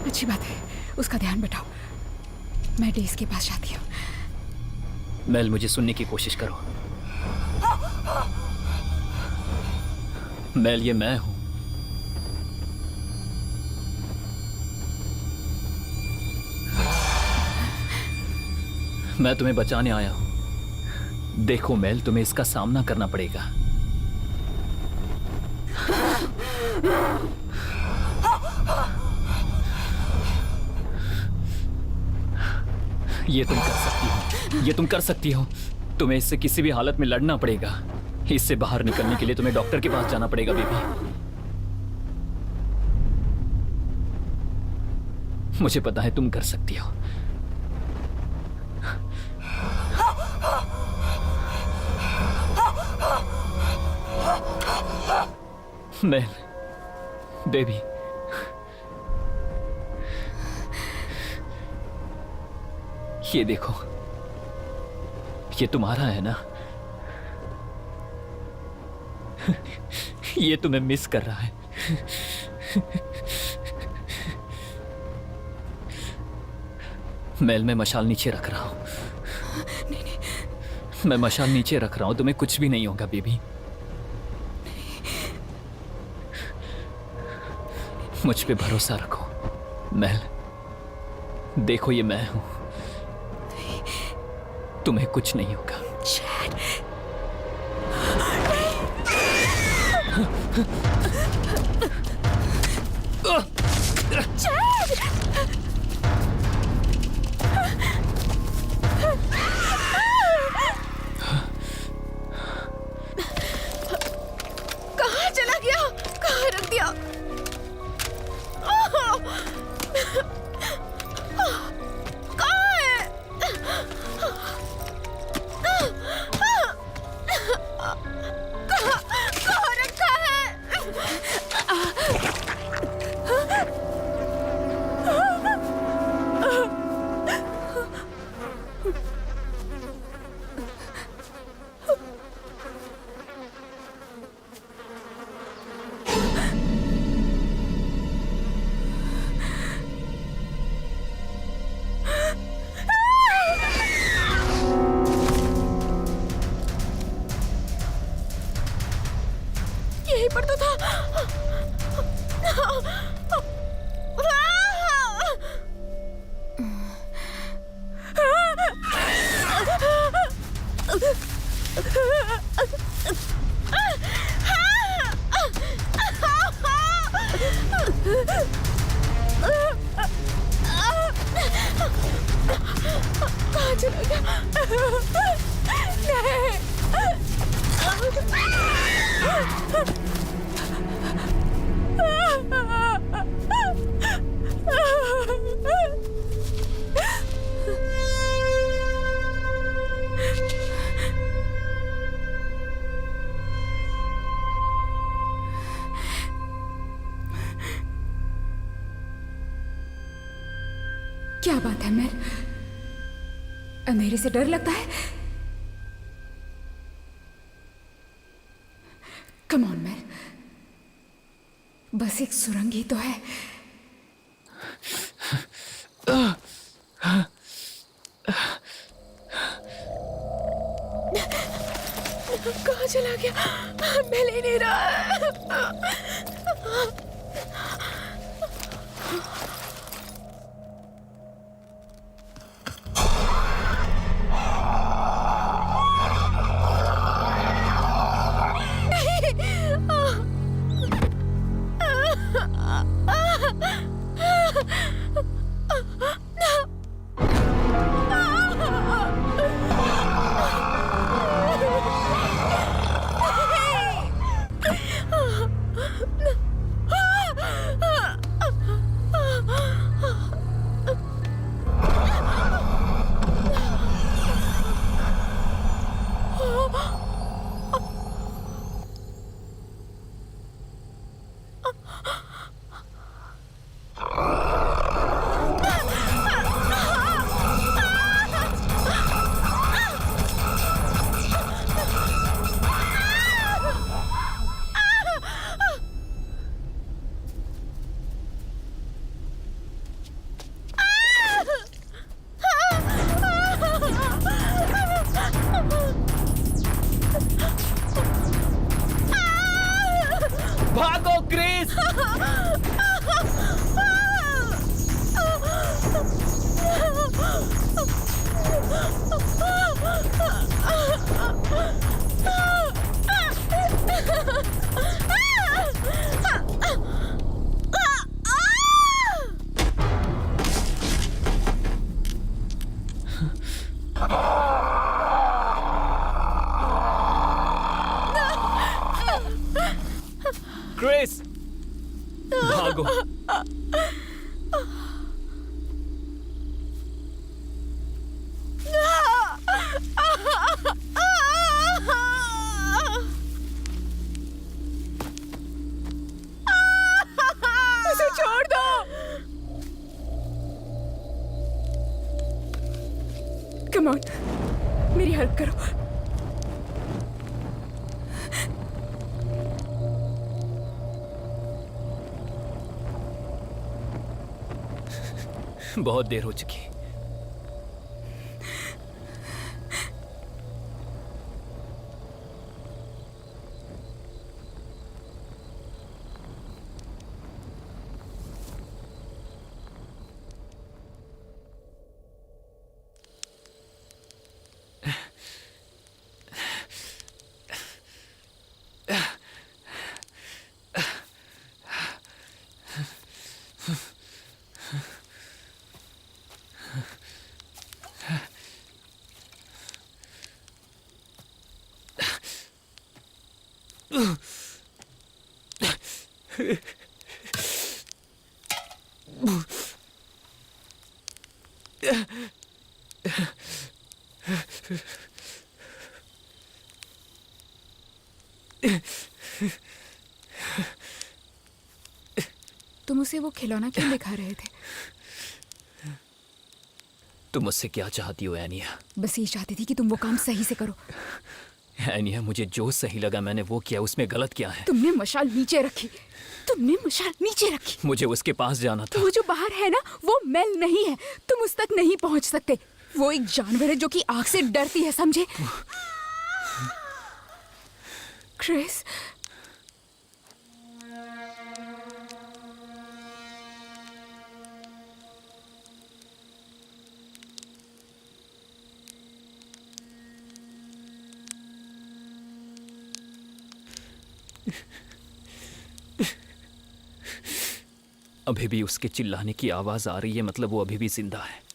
अच्छी बात है, उसका ध्यान बटाओ। मैं डेस के पास जाती हूँ। मेल, मुझे सुनने की कोशिश करो। मेल, ये मैं हूं। मैं तुम्हें बचाने आया हूं। देखो मेल, तुम्हें इसका सामना करना पड़ेगा। ये तुम कर सकती हो, ये तुम कर सकती हो। तुम्हें इससे किसी भी हालत में लड़ना पड़ेगा। इससे बाहर निकलने के लिए तुम्हें डॉक्टर के पास जाना पड़ेगा बेबी। मुझे पता है तुम कर सकती हो। मेल, बेबी, ये देखो, ये तुम्हारा है ना? ये तुम्हें मिस कर रहा है। मेल, मैं मशाल नीचे रख रहा हूं। मैं मशाल नीचे रख रहा हूं, तुम्हें कुछ भी नहीं होगा बेबी। मुझ पे भरोसा रखो मेल। देखो, ये मैं हूं, तुम्हें कुछ नहीं होगा। कहाँ चला गया? कहाँ रख दिया? कहाँ है? कहाँ रखा है? यहीं पर तो था। कहाँ चला गया? क्या बात है मेल? अंधेरे से डर लगता है? कम ऑन मेल, बस एक सुरंग ही तो है। कहाँ चला गया? मिल ही नहीं रहा है। भागो क्रिस! क्रिस, भागो। उसे छोड़ दो। कम ऑन, मेरी हेल्प करो। बहुत देर हो चुकी। तुम उसे वो खिलौना क्यों दिखा रहे थे? तुम मुझसे क्या चाहती हो एनिया? बस ये चाहती थी कि तुम वो काम सही से करो। एनिया, मुझे जो सही लगा मैंने वो किया, उसमें गलत क्या है? तुमने मशाल नीचे रखी। तुमने मशाल नीचे रखी। मुझे उसके पास जाना था। वो जो बाहर है ना, वो मेल नहीं है। तुम उस तक नहीं पहुंच सकते। वो एक जानवर है जो कि आग से डरती है, समझे? क्रिस, अभी भी उसके चिल्लाने की आवाज आ रही है, मतलब वो अभी भी जिंदा है।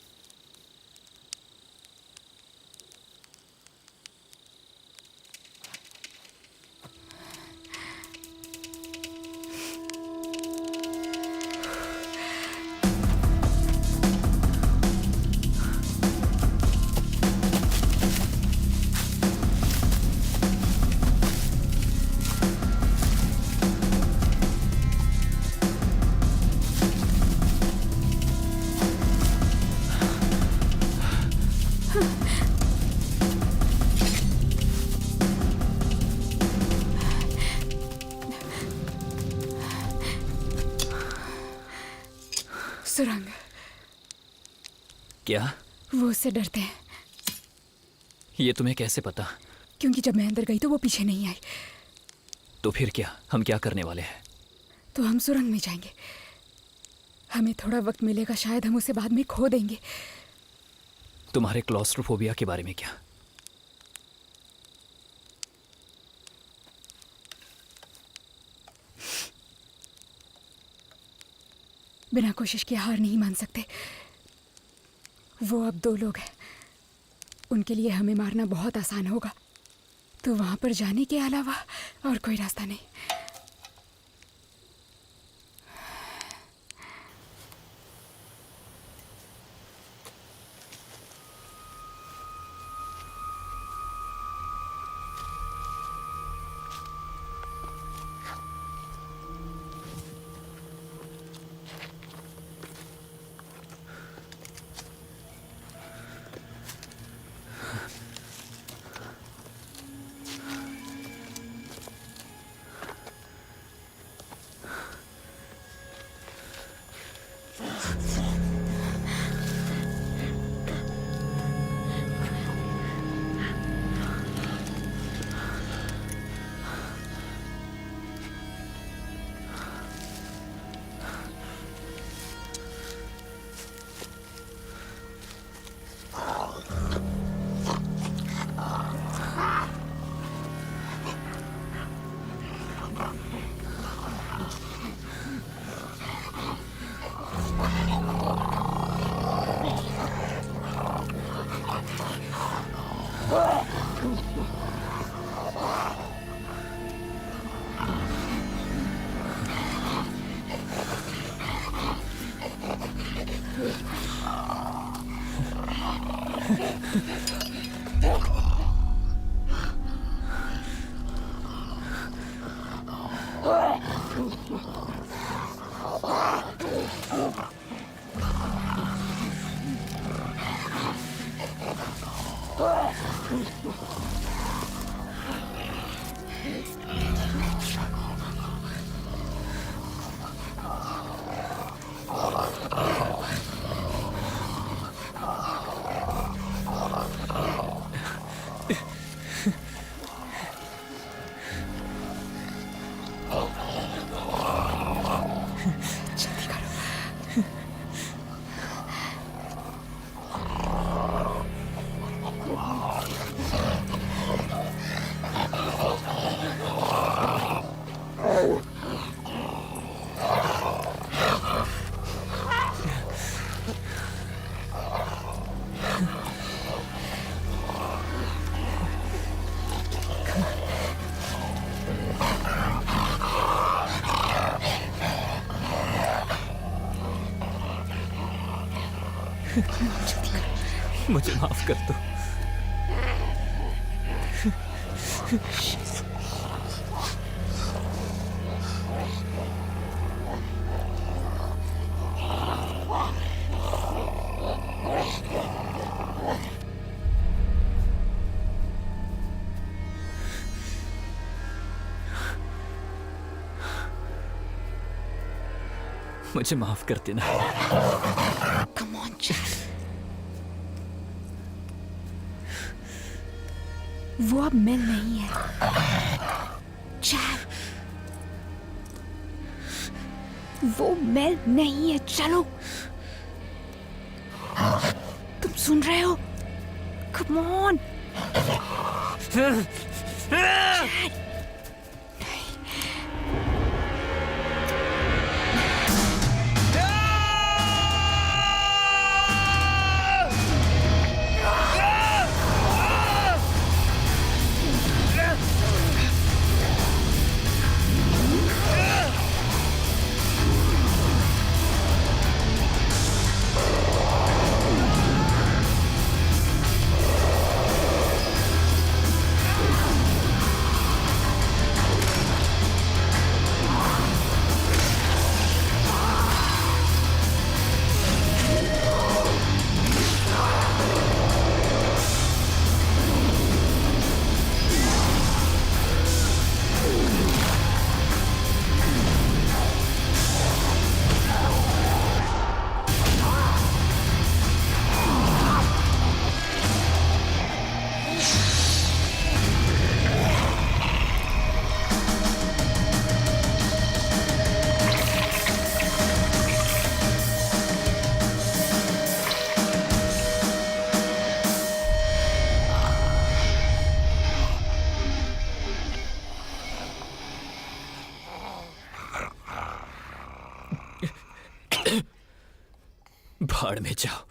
सुरंग। क्या? वो उससे डरते हैं। ये तुम्हें कैसे पता? क्योंकि जब मैं अंदर गई तो वो पीछे नहीं आई। तो फिर क्या? हम क्या करने वाले हैं? तो हम सुरंग में जाएंगे। हमें थोड़ा वक्त मिलेगा, शायद हम उसे बाद में खो देंगे। तुम्हारे क्लॉस्ट्रोफोबिया के बारे में क्या? बिना कोशिश किए हार नहीं मान सकते। वो अब 2 लोग हैं। उनके लिए हमें मारना बहुत आसान होगा। तो वहां पर जाने के अलावा और कोई रास्ता नहीं। मुझे माफ कर दो। मुझे माफ कर देना। Come on, Chad. वो अब मिल नहीं है। चैड, वो मेल नहीं है। चलो, तुम सुन रहे हो? Come on. चैड, भाड़ में जाओ।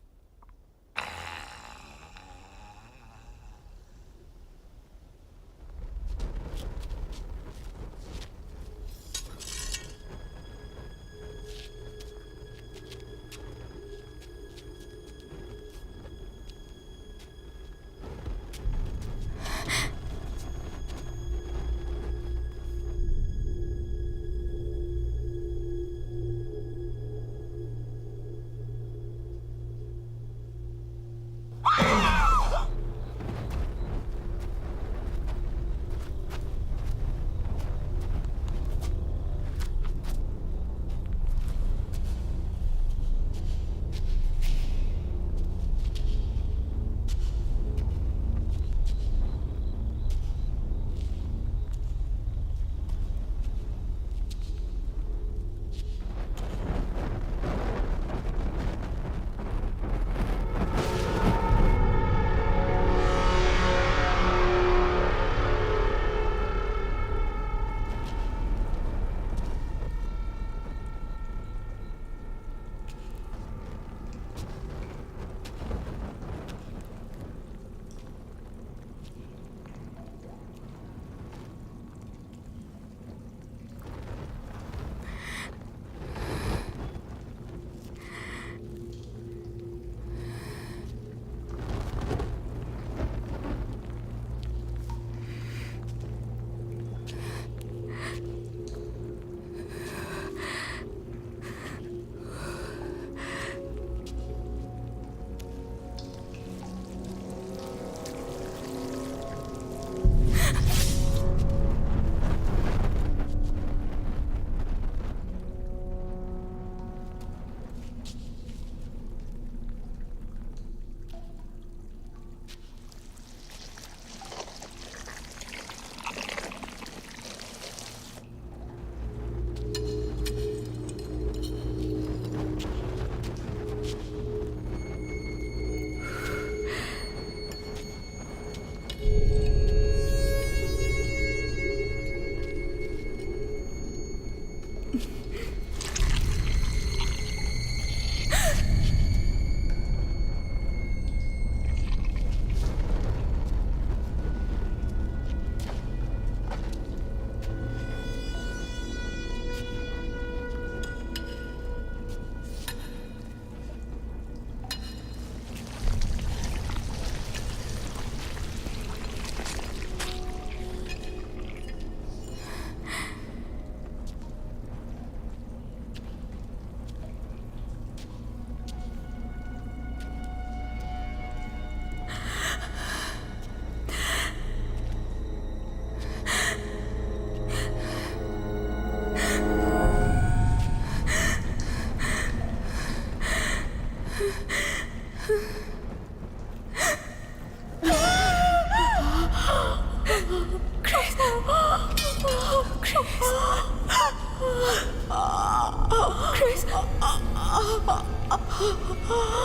क्रिस,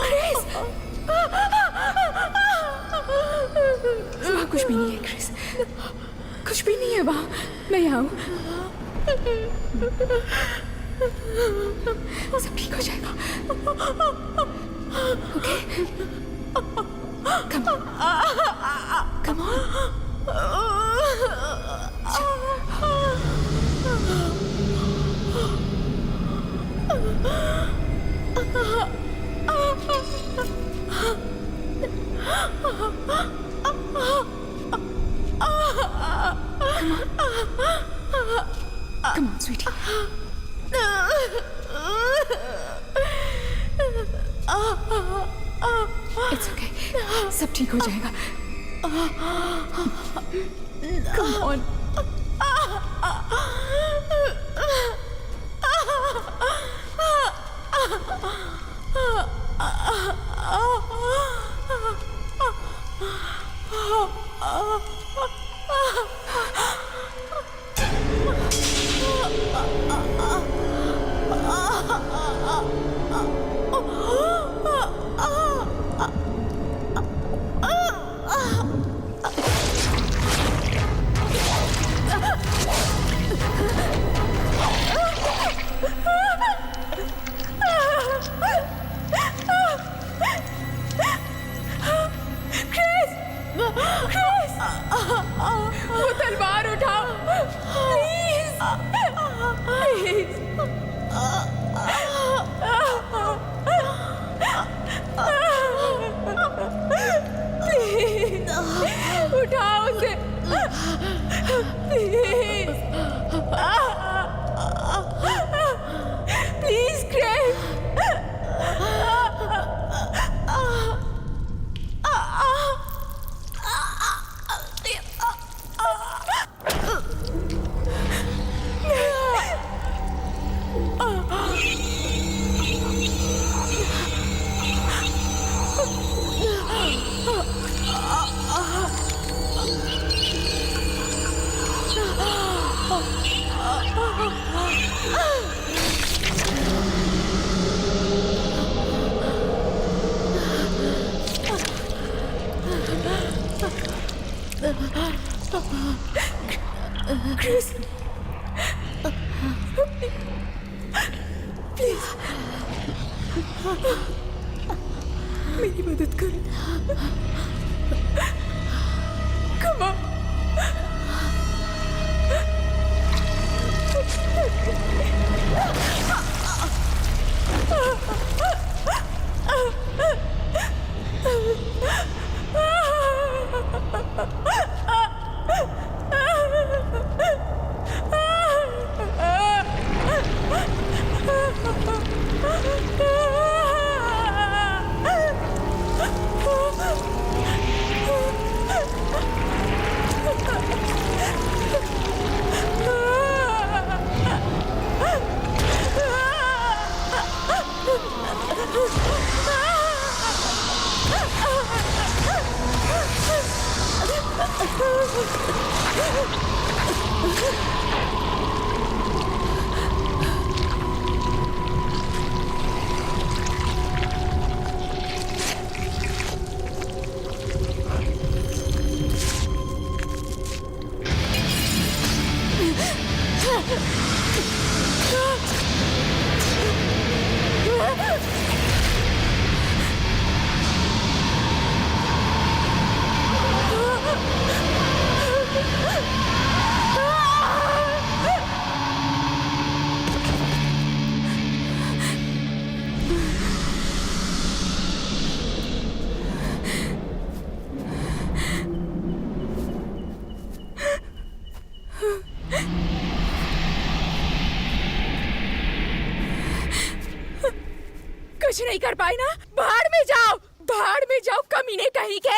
क्रिस, वहाँ कुछ भी नहीं है क्रिस, कुछ भी नहीं है वहाँ। मैं यहाँ हूँ, सब ठीक हो जाएगा। Okay, come on, come on. Come on, sweetie. It's okay. सब ठीक हो जाएगा. Come on. वो तलवार उठाओ, प्लीज, प्लीज। प्लीज उठाओ उसे, please, please Craig. Chris, please मेरी मदद करो। Come on. कुछ नहीं कर पाए ना? भाड़ में जाओ कमीने कहीं के।